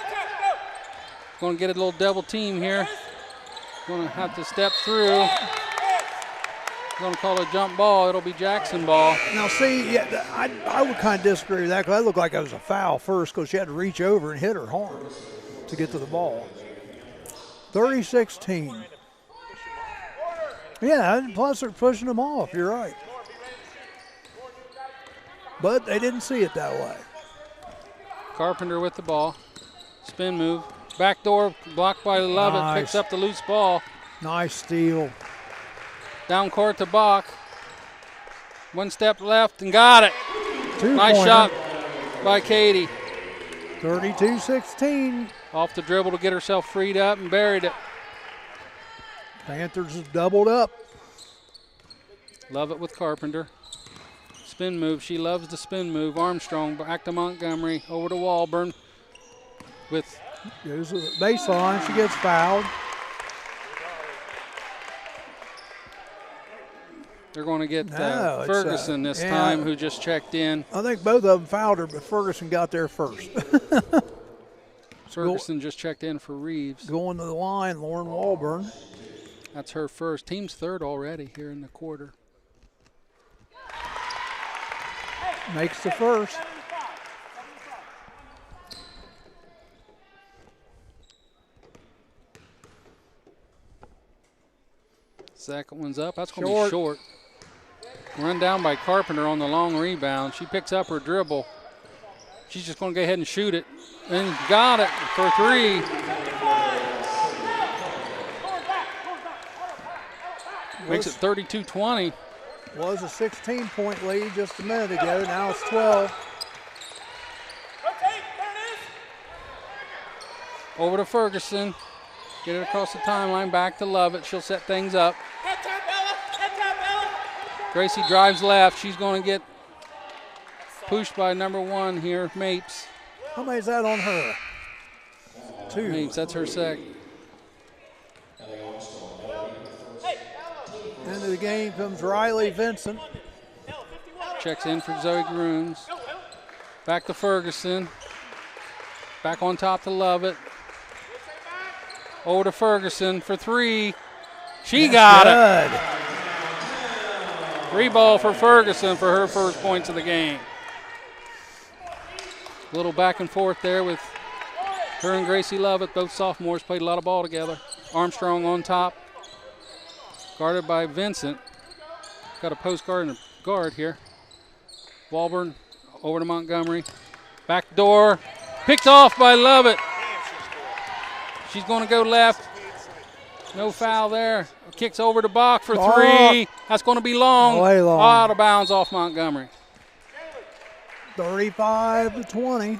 Going to get a little double team here. Going to have to step through. going to call a jump ball. It'll be Jackson ball. Now, see, yeah, I would kind of disagree with that because that looked like it was a foul first because she had to reach over and hit her arm to get to the ball. 30-16. Yeah, and plus they're pushing them off. You're right. But they didn't see it that way. Carpenter with the ball. Spin move. Backdoor blocked by Lovett. Nice. Picks up the loose ball. Nice steal. Down court to Bach. One step left and got it. Nice Two-pointer. shot by Katie. 32-16. Off the dribble to get herself freed up and buried it. Panthers have doubled up. Lovett with Carpenter. Spin move. She loves the spin move. Armstrong back to Montgomery. Over to Walburn. With Goes to the baseline. She gets fouled. they're going to get No, it's, Ferguson this yeah. time, who just checked in. I think both of them fouled her, but Ferguson got there first. Ferguson just checked in for Reeves. Going to the line, Lauren Walburn. That's her first. Team's third already here in the quarter. Makes the first. Second one's up. That's going to be short. Run down by Carpenter on the long rebound. She picks up her dribble. She's just going to go ahead and shoot it. And got it for three. Makes it 32-20. Was a 16-point lead just a minute ago. Now it's 12. Over to Ferguson. Get it across the timeline. Back to Lovett. She'll set things up. Gracie drives left. She's going to get pushed by number one here, Mapes. How many is that on her? Two. Mapes, that's her second. Into the game comes Riley Vincent. Checks in for Zoe Grooms. Back to Ferguson. Back on top to Lovett. Over to Ferguson for three. She got it. Three ball for Ferguson for her first points of the game. A little back and forth there with her and Gracie Lovett. Both sophomores played a lot of ball together. Armstrong on top. Guarded by Vincent. Got a post guard and a guard here. Walburn over to Montgomery. Back door. Picked off by Lovett. She's going to go left. No foul there. Kicks over to Bach for three. That's going to be long. Way long. Out of bounds off Montgomery. 35-20.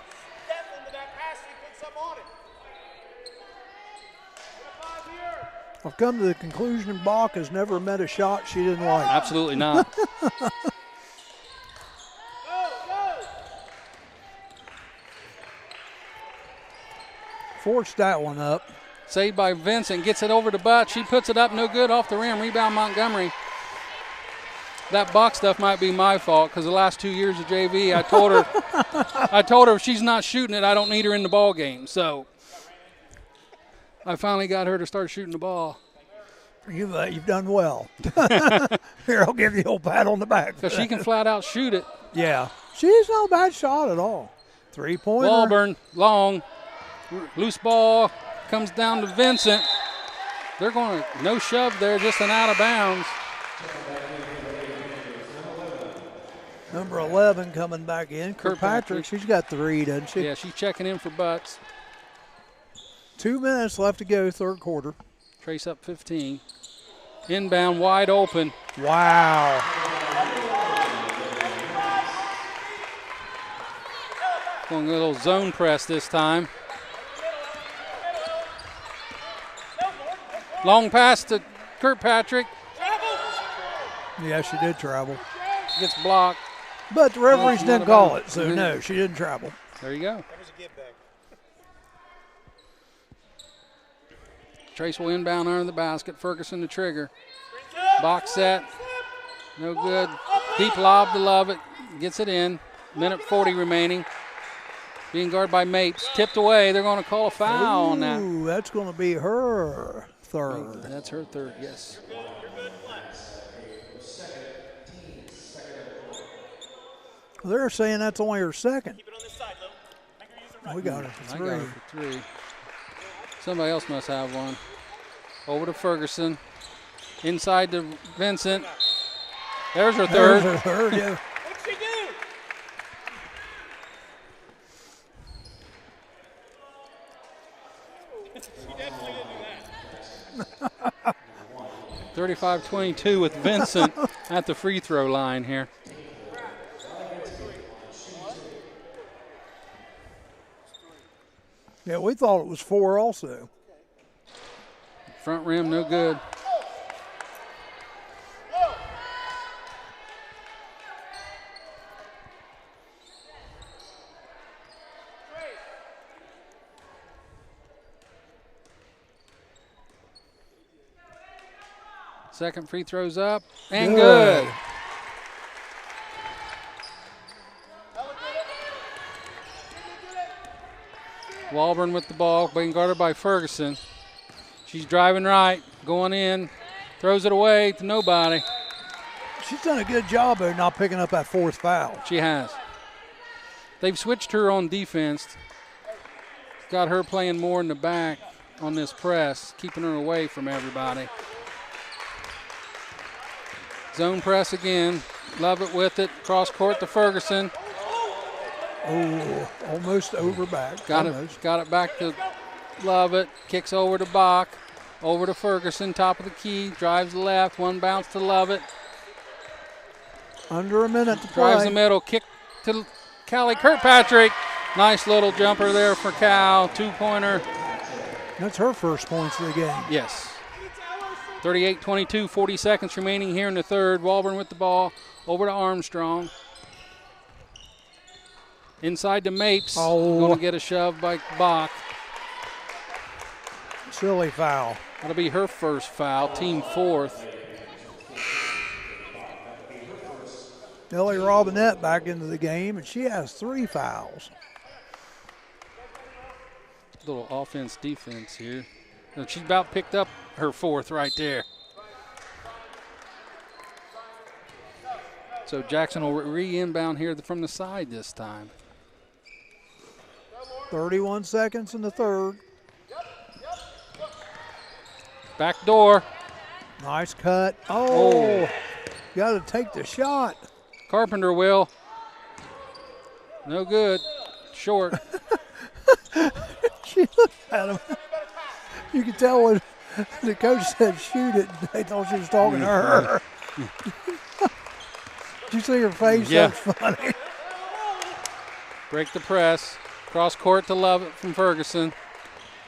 I've come to the conclusion Bach has never met a shot she didn't like. Absolutely not. Forced that one up. Saved by Vincent. Gets it over to Butt. She puts it up. No good off the rim. Rebound Montgomery. That Bach stuff might be my fault because the last 2 years of JV, I told her if she's not shooting it, I don't need her in the ball game. So I finally got her to start shooting the ball. You've done well. Here, I'll give you a little pat on the back. Because she can flat out shoot it. Yeah. She's not a bad shot at all. Three-pointer. Walburn, long. Loose ball comes down to Vincent. They're going to no shove there, just an out of bounds. Number 11 coming back in. Kirkpatrick, she's got three, doesn't she? Yeah, she's checking in for Butts. 2 minutes left to go, third quarter. Trace up 15. Inbound, wide open. Wow. Going a little zone press this time. Long pass to Kirkpatrick. Yeah, she did travel. Gets blocked. But the referees not didn't a call bounce. it, so no, she didn't travel. There you go. Trace will inbound under the basket. Ferguson to trigger. Box set. No good. Deep lob to Lovett. Gets it in. Minute 40 remaining. Being guarded by Mapes. Tipped away. They're going to call a foul on that. Ooh, that's going to be her third. That's her third, yes. They're saying that's only her second. Keep it on this side, Lou. Make her use her right. We got her for I 3. got her for 3. Somebody else must have one. Over to Ferguson. Inside to Vincent. There's her third. There's her third, yeah. What'd she do? She definitely didn't do that. 35-22 with Vincent at the free throw line here. Yeah, we thought it was 4 also. Front rim, no good. Second free throw's up and good. Walburn with the ball, being guarded by Ferguson. She's driving right, going in, throws it away to nobody. She's done a good job of not picking up that 4th foul. She has. They've switched her on defense. Got her playing more in the back on this press, keeping her away from everybody. Zone press again. Love it with it. Cross court to Ferguson. Oh, almost over back. Got it back to Lovett. Kicks over to Bach. Over to Ferguson. Top of the key. Drives left. One bounce to Lovett. Under a minute to play. Drives the middle. Kick to Callie Kirkpatrick. Nice little jumper there for Cal. 2-pointer. That's her first points of the game. Yes. 38-22, 40 seconds remaining here in the third. Walburn with the ball. Over to Armstrong. Inside to Mapes. Oh. Going to get a shove by Bach. Silly foul. That'll be her first foul, team 4th. Ellie Robinette back into the game, and she has 3 fouls. Little offense defense here. And she's about picked up her 4th right there. So Jackson will re-inbound here from the side this time. 31 seconds in the third. Back door. Nice cut. Oh. Got to take the shot. Carpenter will. No good. Short. She looked at him. You could tell when the coach said shoot it, they thought she was talking to her. Did you see her face? Yeah. That's funny. Break the press. Cross court to Lovett from Ferguson.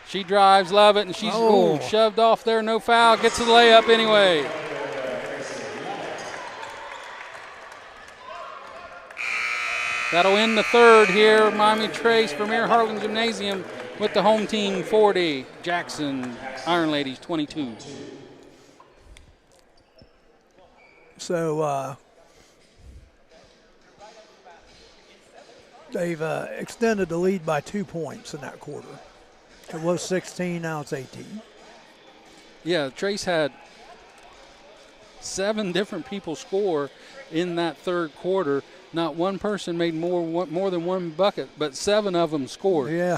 She drives Lovett, and she's shoved off there. No foul. Gets the layup anyway. That'll end the third here. Miami Trace, Vermeer Harlan Gymnasium with the home team 40. Jackson Iron Ladies 22. So they've extended the lead by 2 points in that quarter. It was 16, now it's 18. Yeah, Trace had 7 different people score in that third quarter. Not one person made more than one bucket, but 7 of them scored. Yeah.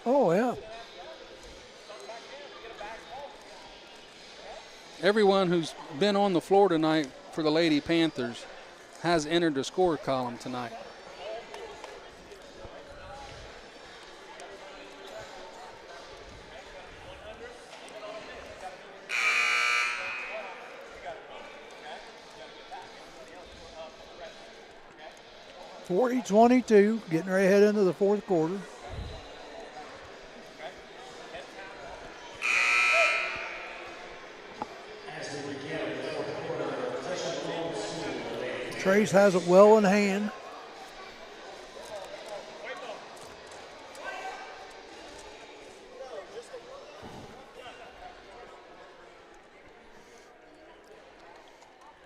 Oh, yeah. Everyone who's been on the floor tonight for the Lady Panthers has entered the score column tonight. (40-22), getting ready to head into the fourth quarter. Trace has it well in hand.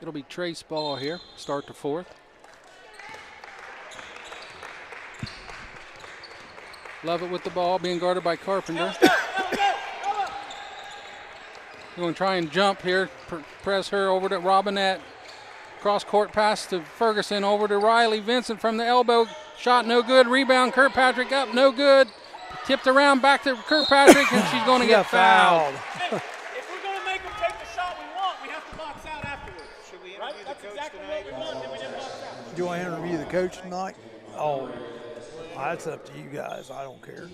It'll be Trace ball here, start the fourth. Lovett with the ball, being guarded by Carpenter. Going to try and jump here, press her over to Robinette. Cross-court pass to Ferguson, over to Riley. Vincent from the elbow. Shot no good. Rebound, Kirkpatrick up, no good. Tipped around back to Kirkpatrick, and she's going to get fouled. Hey, if we're going to make them take the shot we want, we have to box out afterwards. Should we Right? interview That's the coach exactly tonight? what we want, then we just box out. Do you want to interview the coach tonight? Oh, that's up to you guys. I don't care.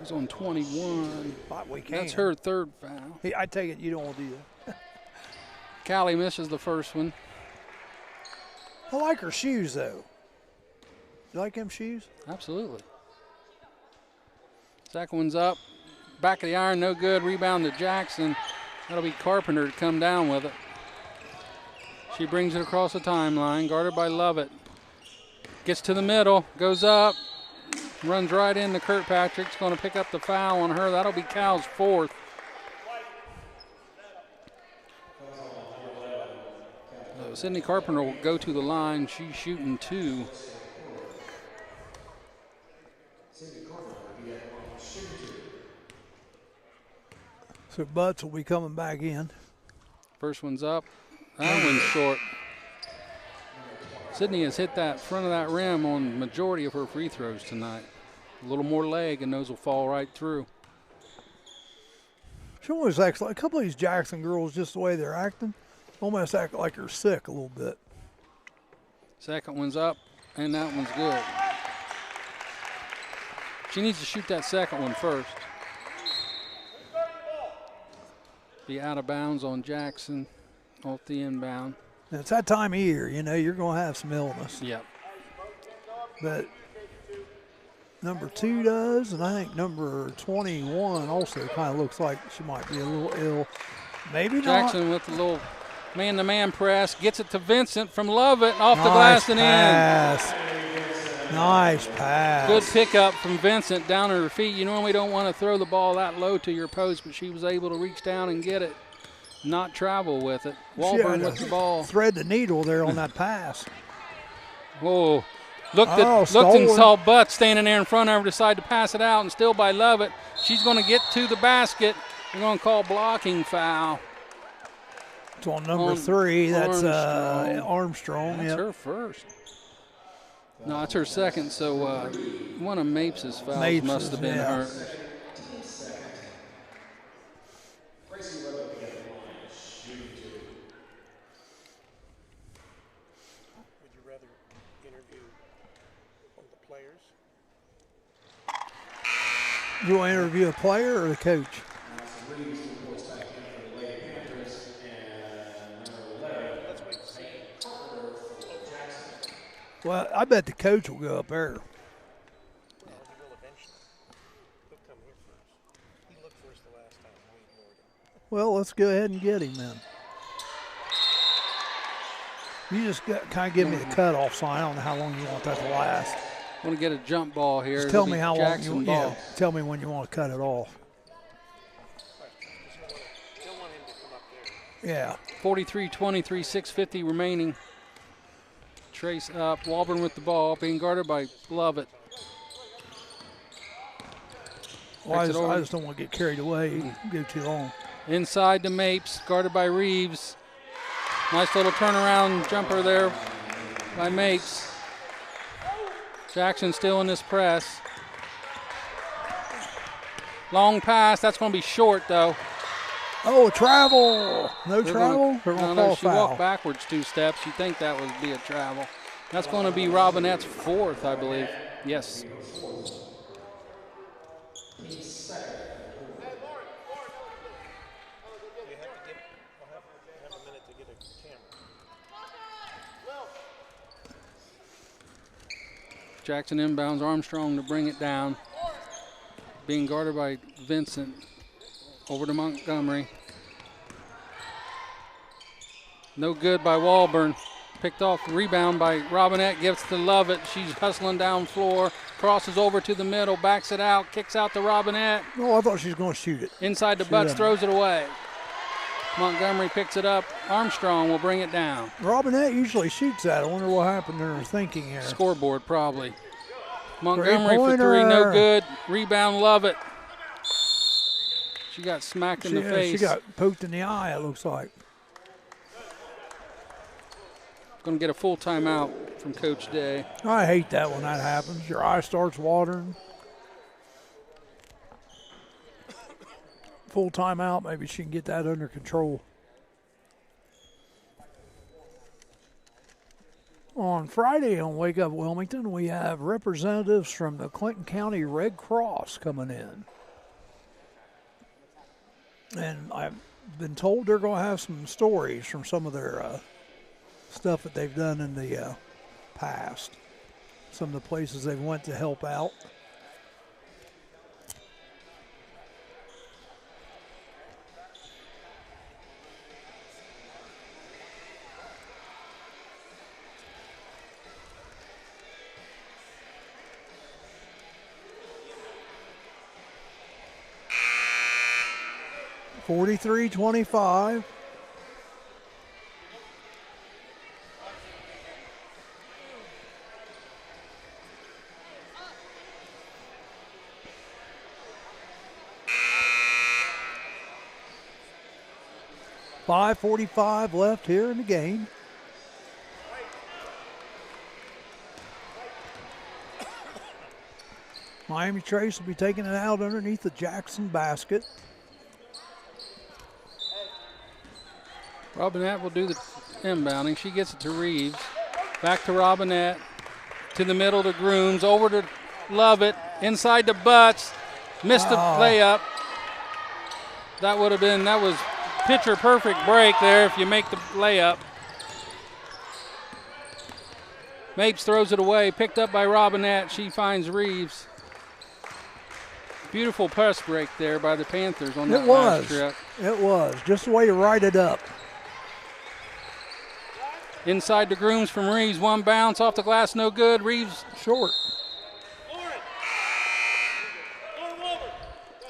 He's on 21. But we can. That's her third foul. Hey, I take it you don't want to do that. Callie misses the first one. I like her shoes, though. You like them shoes? Absolutely. Second one's up. Back of the iron, no good. Rebound to Jackson. That'll be Carpenter to come down with it. She brings it across the timeline, guarded by Lovett. Gets to the middle, goes up, runs right into Kirkpatrick's going to pick up the foul on her. That'll be Cal's fourth. Sydney Carpenter will go to the line. She's shooting 2. So Butts will be coming back in. First one's up. That one's short. Sydney has hit that front of that rim on the majority of her free throws tonight. A little more leg, and those will fall right through. She always acts like a couple of these Jackson girls, just the way they're acting, almost act like they're sick a little bit. Second one's up, and that one's good. She needs to shoot that second one first. Be out of bounds on Jackson off the inbound. And it's that time of year, you know, you're going to have some illness. Yep. But number 2 does, and I think number 21 also kind of looks like she might be a little ill. Maybe Jackson not. with the little man-to-man press. Gets it to Vincent from Lovett, off the glass and in. Nice pass. Good pickup from Vincent down at her feet. You normally don't want to throw the ball that low to your post, but she was able to reach down and get it, not travel with it. Walburn with the ball. Thread the needle there on that pass. Oh, looked and saw Butts standing there in front of her, decided to pass it out, and still by Lovett. She's going to get to the basket. They're going to call blocking foul. It's on number 3. That's Armstrong. Armstrong. That's her first. No, it's her second, so one of Mapes' fouls must have been her. Would you rather interview one of the players? You want to interview a player or the coach? Well, I bet the coach will go up there. He will eventually. He'll come here first. He looked for us the last time. We ignored him. Well, let's go ahead and get him then. You just kind of give me the cutoff sign. I don't know how long you want that to last. I want to get a jump ball here. Just tell me how long Jackson you ball. tell me when you want to cut it off. Don't want him to come up there. Yeah. 43-23, 6:50 remaining. Trace up. Walburn with the ball, being guarded by Lovett. Well, I just don't want to get carried away. Go too long. Inside to Mapes, guarded by Reeves. Nice little turnaround jumper there by Mapes. Jackson still in this press. Long pass. That's going to be short, though. Oh, travel. No travel? They're No, going to call she foul. walked backwards 2 steps. You'd think that would be a travel. That's going to be Robinette's 4th, I believe. Yes. I'll have a minute to get a camera. Jackson inbounds Armstrong to bring it down. Being guarded by Vincent. Over to Montgomery. No good by Walburn. Picked off, rebound by Robinette, gives to Lovett. She's hustling down floor, crosses over to the middle, backs it out, kicks out to Robinette. Oh, I thought she was going to shoot it. Inside the Butts, throws it away. Montgomery picks it up. Armstrong will bring it down. Robinette usually shoots that. I wonder what happened to her thinking here. Scoreboard probably. Montgomery for 3, no good. Rebound, Lovett. She got smacked in the face. She got poked in the eye, it looks like. going to get a full timeout from Coach Day. I hate that when that happens. Your eye starts watering. Full timeout, maybe she can get that under control. On Friday on Wake Up Wilmington, we have representatives from the Clinton County Red Cross coming in. And I've been told they're going to have some stories from some of their stuff that they've done in the past. Some of the places they've went to help out. (43-25). .545 left here in the game. Miami Trace will be taking it out underneath the Jackson basket. Robinette will do the inbounding. She gets it to Reeves. Back to Robinette. To the middle to Grooms. Over to Lovett. Inside to Butts. Missed the layup. That was pitcher perfect break there if you make the layup. Mapes throws it away. Picked up by Robinette. She finds Reeves. Beautiful press break there by the Panthers on that last trip. It was. Just the way to write it up. Inside to Grooms from Reeves. One bounce off the glass, no good. Reeves short.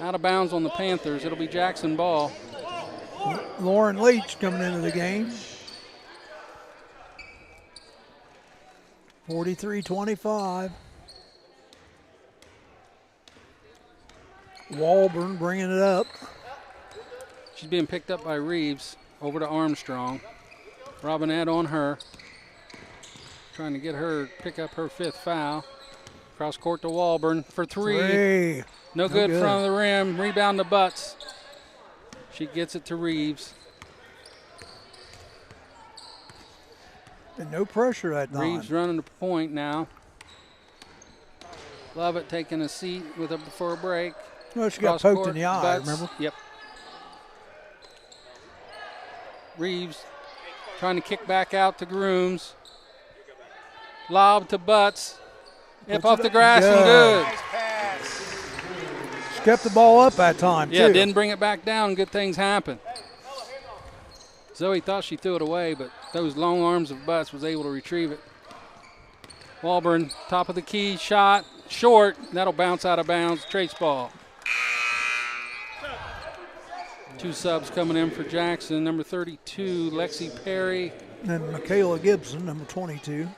Out of bounds on the Panthers. It'll be Jackson ball. Lauren Leach coming into the game. 43-25. Walburn bringing it up. She's being picked up by Reeves. Over to Armstrong. Robinette on her. Trying to get her, pick up her fifth foul. Cross court to Walburn for three. No good front of the rim. Rebound to Butts. She gets it to Reeves. And no pressure that time. Reeves running the point now. Lovett taking a seat for a break. Well, she got poked in the eye, remember? Yep. Reeves trying to kick back out to Grooms. Lob to Butts. Hip off the grass and good. She kept the ball up that time, too. Yeah, didn't bring it back down. Good things happen. Zoe thought she threw it away, but those long arms of Butts was able to retrieve it. Walburn, top of the key, shot, short. That'll bounce out of bounds. Trace ball. Two subs coming in for Jackson. Number 32, Lexi Perry. And Michaela Gibson, number 22.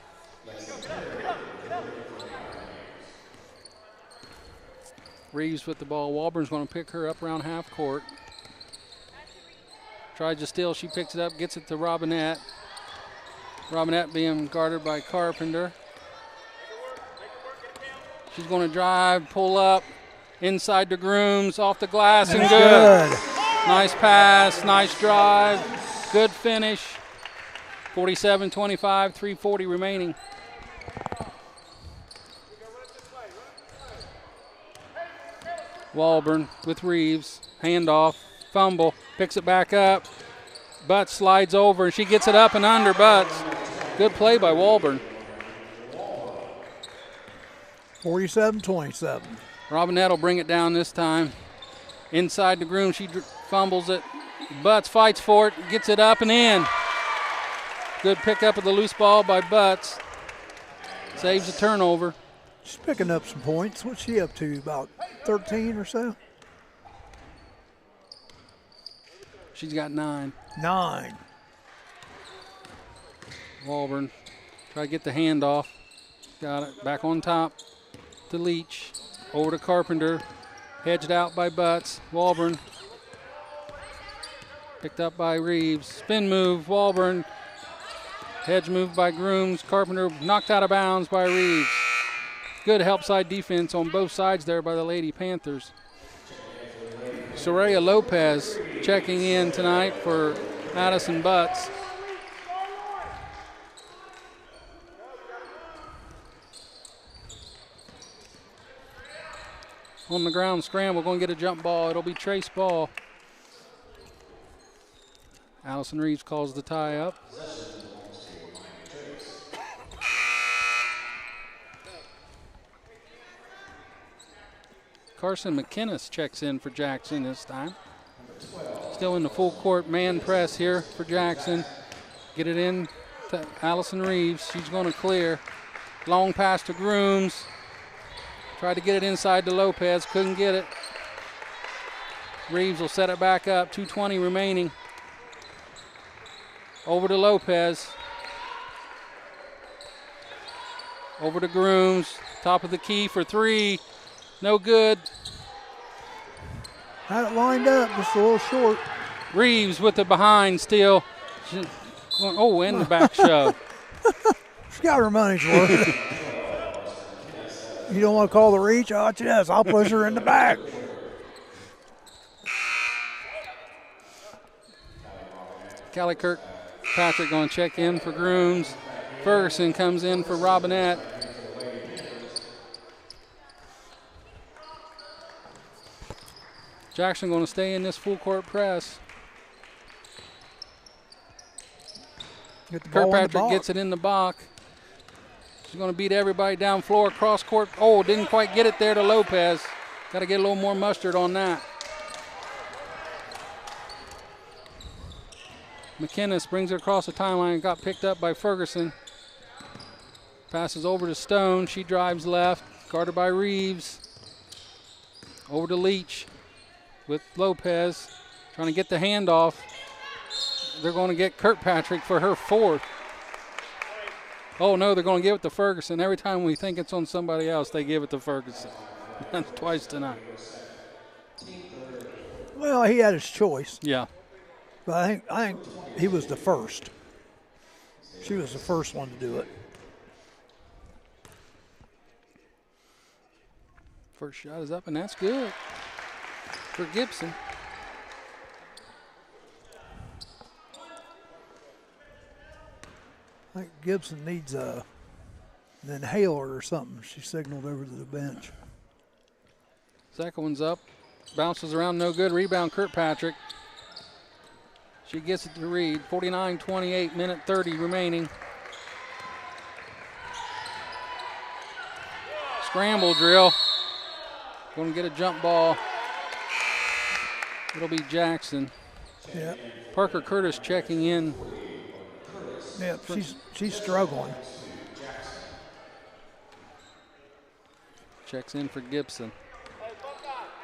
Reeves with the ball. Walburn's going to pick her up around half court. Tries to steal. She picks it up, gets it to Robinette. Robinette being guarded by Carpenter. She's going to drive, pull up, inside to Grooms, off the glass, and good. Nice pass, nice drive, good finish. 47-25, 3:40 remaining. Walburn with Reeves, handoff, fumble, picks it back up. Butts slides over, and she gets it up and under Butts. Good play by Walburn. 47-27. Robinette will bring it down this time. Inside the Groom, she fumbles it. Butts fights for it, gets it up and in. Good pickup of the loose ball by Butts. Saves the turnover. She's picking up some points. What's she up to, about 13 or so? She's got 9. 9. Walburn try to get the handoff. Got it. Back on top to Leach. Over to Carpenter. Hedged out by Butts. Walburn picked up by Reeves. Spin move. Walburn Hedge move by Grooms. Carpenter knocked out of bounds by Reeves. Good help side defense on both sides there by the Lady Panthers. Soraya Lopez checking in tonight for Addison Butts. On the ground scramble, going to get a jump ball. It'll be Trace Ball. Allison Reeves calls the tie up. Carson McKinnis checks in for Jackson this time. Still in the full court man press here for Jackson. Get it in to Allison Reeves. She's going to clear. Long pass to Grooms. Tried to get it inside to Lopez. Couldn't get it. Reeves will set it back up. 2:20 remaining. Over to Lopez. Over to Grooms. Top of the key for three. No good. Had it lined up, just a little short. Reeves with the behind steal. Oh, and the back shove. She got her money's worth. You don't want to call the reach? Oh, yes, I'll push her in the back. Callie Kirkpatrick going to check in for Grooms. Ferguson comes in for Robinette. Jackson going to stay in this full court press. Kirkpatrick gets it in the box. She's going to beat everybody down floor, cross court. Oh, didn't quite get it there to Lopez. Got to get a little more mustard on that. McKinnis brings it across the timeline, got picked up by Ferguson. Passes over to Stone. She drives left, guarded by Reeves. Over to Leach with Lopez, trying to get the handoff. They're going to get Kirkpatrick for her fourth. Oh, no, they're going to give it to Ferguson. Every time we think it's on somebody else, they give it to Ferguson. That's twice tonight. Well, he had his choice. Yeah. But I think he was the first. She was the first one to do it. First shot is up, and that's good for Gibson. I think Gibson needs an inhaler or something. She signaled over to the bench. Second one's up. Bounces around, no good. Rebound, Kirkpatrick. She gets it to Reed. 49-28, minute 30 remaining. Scramble drill. Going to get a jump ball. It'll be Jackson. Yeah. Parker Curtis checking in. Yeah, she's struggling. Checks in for Gibson.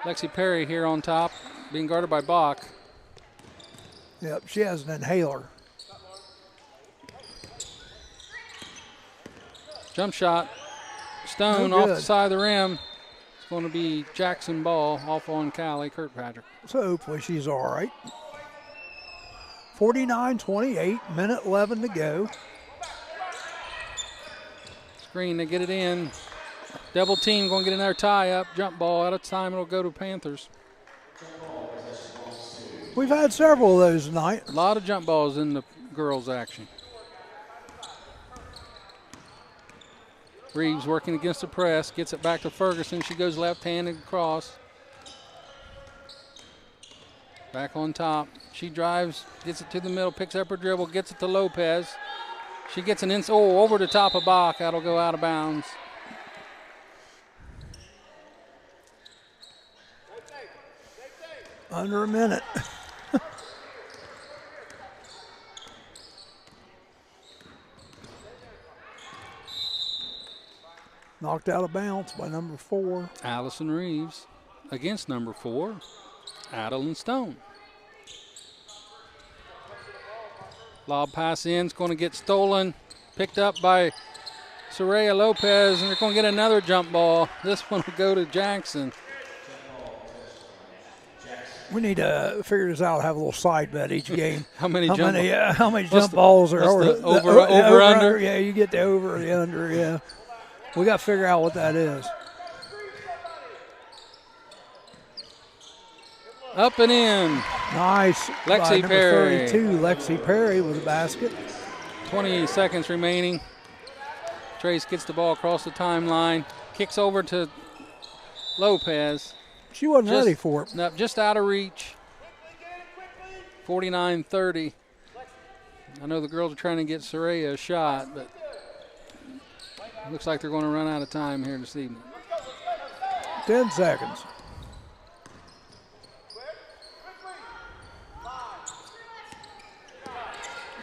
Lexi Perry here on top, being guarded by Bach. Yep, she has an inhaler. Jump shot. Stone No off good. the side of the rim. It's going to be Jackson ball off on Callie Kirkpatrick. So hopefully she's all right. 49-28, minute 11 to go. Screen, they get it in. Double team, going to get another tie up. Jump ball, out of time, it'll go to Panthers. We've had several of those tonight. A lot of jump balls in the girls' action. Reeves working against the press, gets it back to Ferguson. She goes left-handed across. Back on top. She drives, gets it to the middle, picks up her dribble, gets it to Lopez. She gets an over the top of Bach. That'll go out of bounds. Under a minute. Knocked out of bounds by number 4. Allison Reeves against number 4, Adeline Stone. Lob pass in, it's going to get stolen. Picked up by Soraya Lopez, and they're going to get another jump ball. This one will go to Jackson. We need to figure this out. Have a little side bet each game. How many how jump? many jump balls are what's the over, over under? Yeah, you get the over or the under. Yeah, we got to figure out what that is. Up and in. Nice. Lexi by number Perry. 32, Lexi Perry with a basket. 20 seconds remaining. Trace gets the ball across the timeline. Kicks over to Lopez. She wasn't ready for it. No, just out of reach. 49-30. I know the girls are trying to get Soraya a shot, but it looks like they're going to run out of time here this evening. 10 seconds.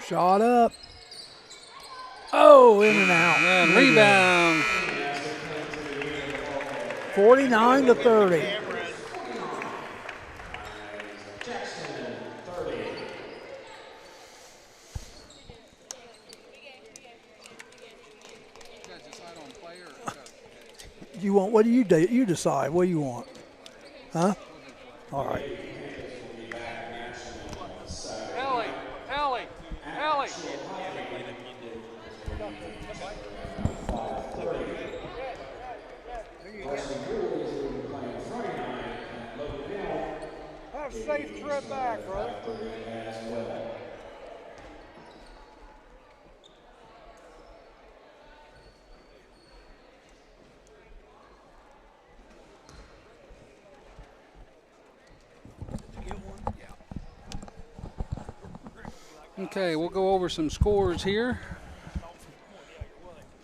Shot up. Oh, in and out. And rebound. 49-30. You want? What do you do? You decide. What do you want? Huh? All right. Ellie. Have a safe trip back, brother. Okay, we'll go over some scores here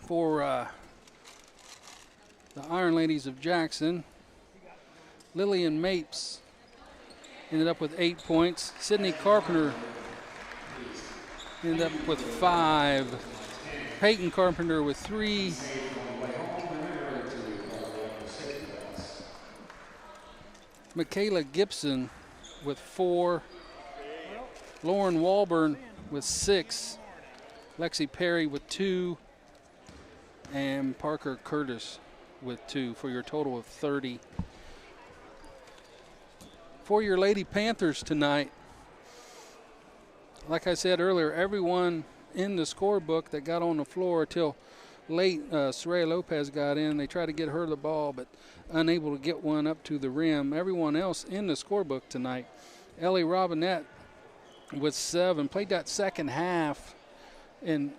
for the Iron Ladies of Jackson. Lillian Mapes ended up with 8 points. Sydney Carpenter ended up with 5. Peyton Carpenter with 3. Michaela Gibson with 4. Lauren Walburn with 6. Lexi Perry with 2. And Parker Curtis with 2 for your total of 30. For your Lady Panthers tonight, like I said earlier, everyone in the scorebook that got on the floor till late, Soraya Lopez got in. They tried to get her the ball, but unable to get one up to the rim. Everyone else in the scorebook tonight, Ellie Robinette with 7, played that second half in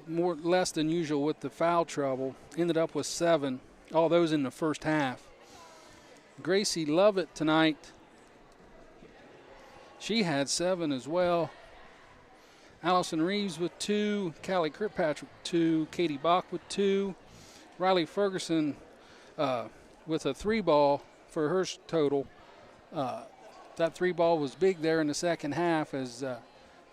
less than usual with the foul trouble, ended up with 7, all those in the first half. Gracie Lovett tonight, she had 7 as well. Allison Reeves with 2, Callie Kirkpatrick with 2, Katie Bach with 2, Riley Ferguson with a 3-ball for her total. That 3-ball was big there in the second half as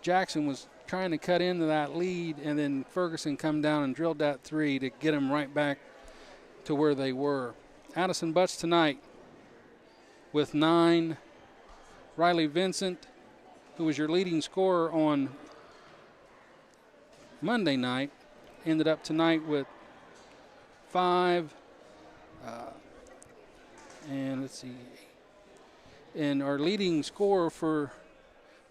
Jackson was trying to cut into that lead, and then Ferguson come down and drilled that 3 to get them right back to where they were. Addison Butts tonight with 9. Riley Vincent, who was your leading scorer on Monday night, ended up tonight with 5. And let's see. And our leading scorer for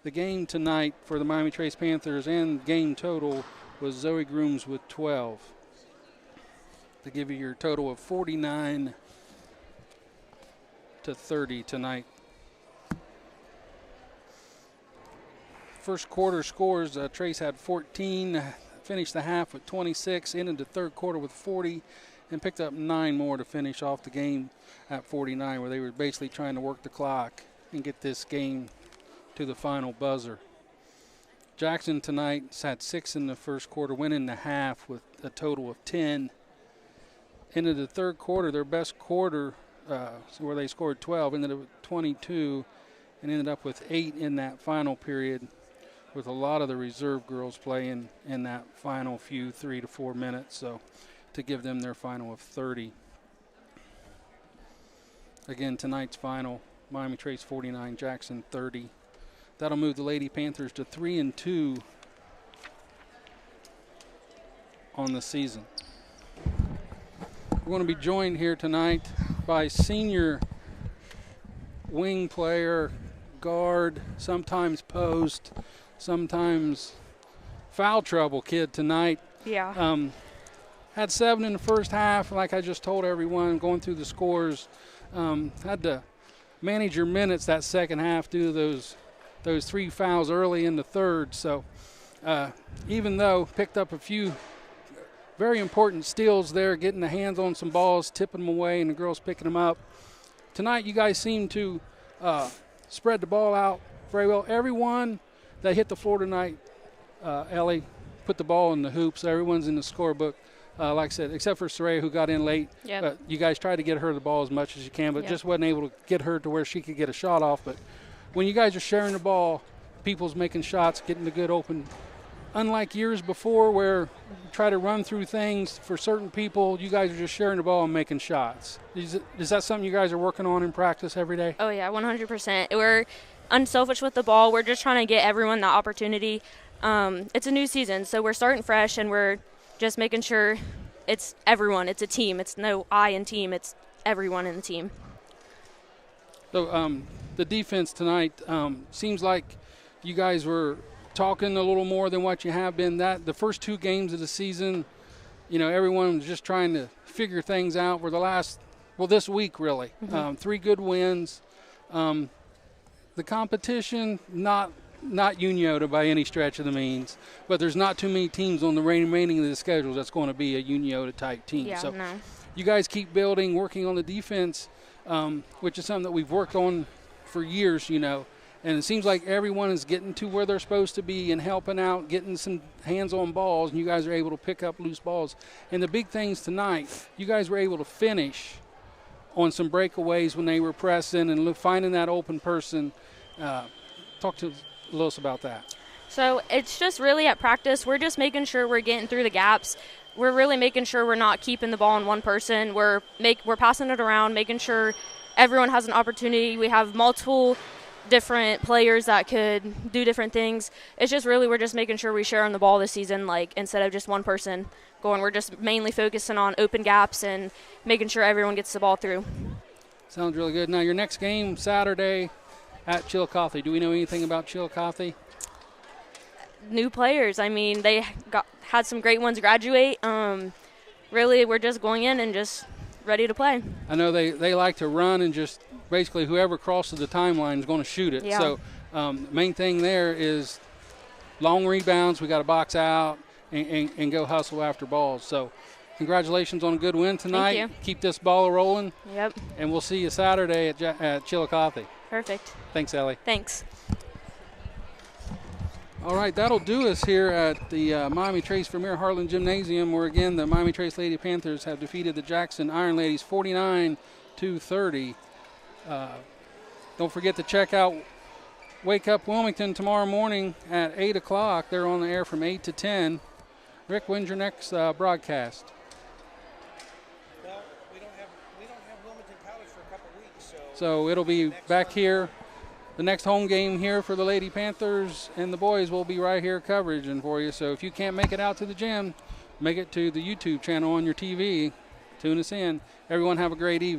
the game tonight for the Miami Trace Panthers and game total was Zoe Grooms with 12. To give you your total of 49-30 tonight. First quarter scores, Trace had 14, finished the half with 26, ended the third quarter with 40, and picked up 9 more to finish off the game at 49, where they were basically trying to work the clock and get this game to the final buzzer. Jackson tonight had 6 in the first quarter, went in the half with a total of 10. Into the third quarter, their best quarter, where they scored 12, ended up with 22, and ended up with 8 in that final period, with a lot of the reserve girls playing in that final few 3 to 4 minutes, so to give them their final of 30. Again, tonight's final, Miami Trace 49, Jackson 30. That'll move the Lady Panthers to 3-2 on the season. We're going to be joined here tonight by senior wing player, guard, sometimes post, sometimes foul trouble kid tonight. Yeah. Had 7 in the first half, like I just told everyone, going through the scores. Had to manage your minutes that second half due to those 3 fouls early in the third. So even though picked up a few very important steals there, getting the hands on some balls, tipping them away, and the girls picking them up. Tonight you guys seem to spread the ball out very well. Everyone that hit the floor tonight, Ellie, put the ball in the hoops. Everyone's in the scorebook. Like I said, except for Soraya, who got in late. Yep. You guys tried to get her the ball as much as you can, but Yep. just wasn't able to get her to where she could get a shot off. But when you guys are sharing the ball, people's making shots, getting the good open. Unlike years before where you try to run through things for certain people, you guys are just sharing the ball and making shots. Is that something you guys are working on in practice every day? Oh, yeah, 100%. We're unselfish with the ball. We're just trying to get everyone the opportunity. It's a new season, so we're starting fresh, and we're just making sure it's everyone. It's a team. It's no I in team. It's everyone in the team. So the defense tonight seems like you guys were talking a little more than what you have been. That the first 2 games of the season, everyone was just trying to figure things out. This week really, 3 good wins. The competition, not Uniota by any stretch of the means, but there's not too many teams on the remaining of the schedule that's going to be a Uniota type team. Yeah, So no. you guys keep building, working on the defense, which is something that we've worked on for years, and it seems like everyone is getting to where they're supposed to be and helping out, getting some hands on balls, and you guys are able to pick up loose balls. And the big things tonight, you guys were able to finish on some breakaways when they were pressing and finding that open person. Talk to us about that. So it's just really at practice, we're just making sure we're getting through the gaps. We're really making sure we're not keeping the ball in one person. We're passing it around, making sure everyone has an opportunity. We have multiple different players that could do different things. It's just really we're just making sure we share on the ball this season, instead of just one person going. We're just mainly focusing on open gaps and making sure everyone gets the ball through. Sounds really good. Now your next game Saturday at Chillicothe. Do we know anything about Chillicothe? New players. I mean, they had some great ones graduate. Really, we're just going in and just ready to play. I know they like to run and just basically whoever crosses the timeline is going to shoot it. Yeah. So the main thing there is long rebounds. We got to box out and go hustle after balls. So congratulations on a good win tonight. Thank you. Keep this ball rolling. Yep. And we'll see you Saturday at Chillicothe. Perfect. Thanks, Ellie. Thanks. All right, that'll do us here at the Miami Trace Vermeer Heartland Gymnasium, where again the Miami Trace Lady Panthers have defeated the Jackson Iron Ladies 49-30. Don't forget to check out Wake Up Wilmington tomorrow morning at 8 o'clock. They're on the air from 8 to 10. Rick, when's your next broadcast? Well, we don't have Wilmington College for a couple weeks, So it'll be back here. The next home game here for the Lady Panthers and the boys will be right here coverage for you. So if you can't make it out to the gym, make it to the YouTube channel on your TV. Tune us in. Everyone have a great evening.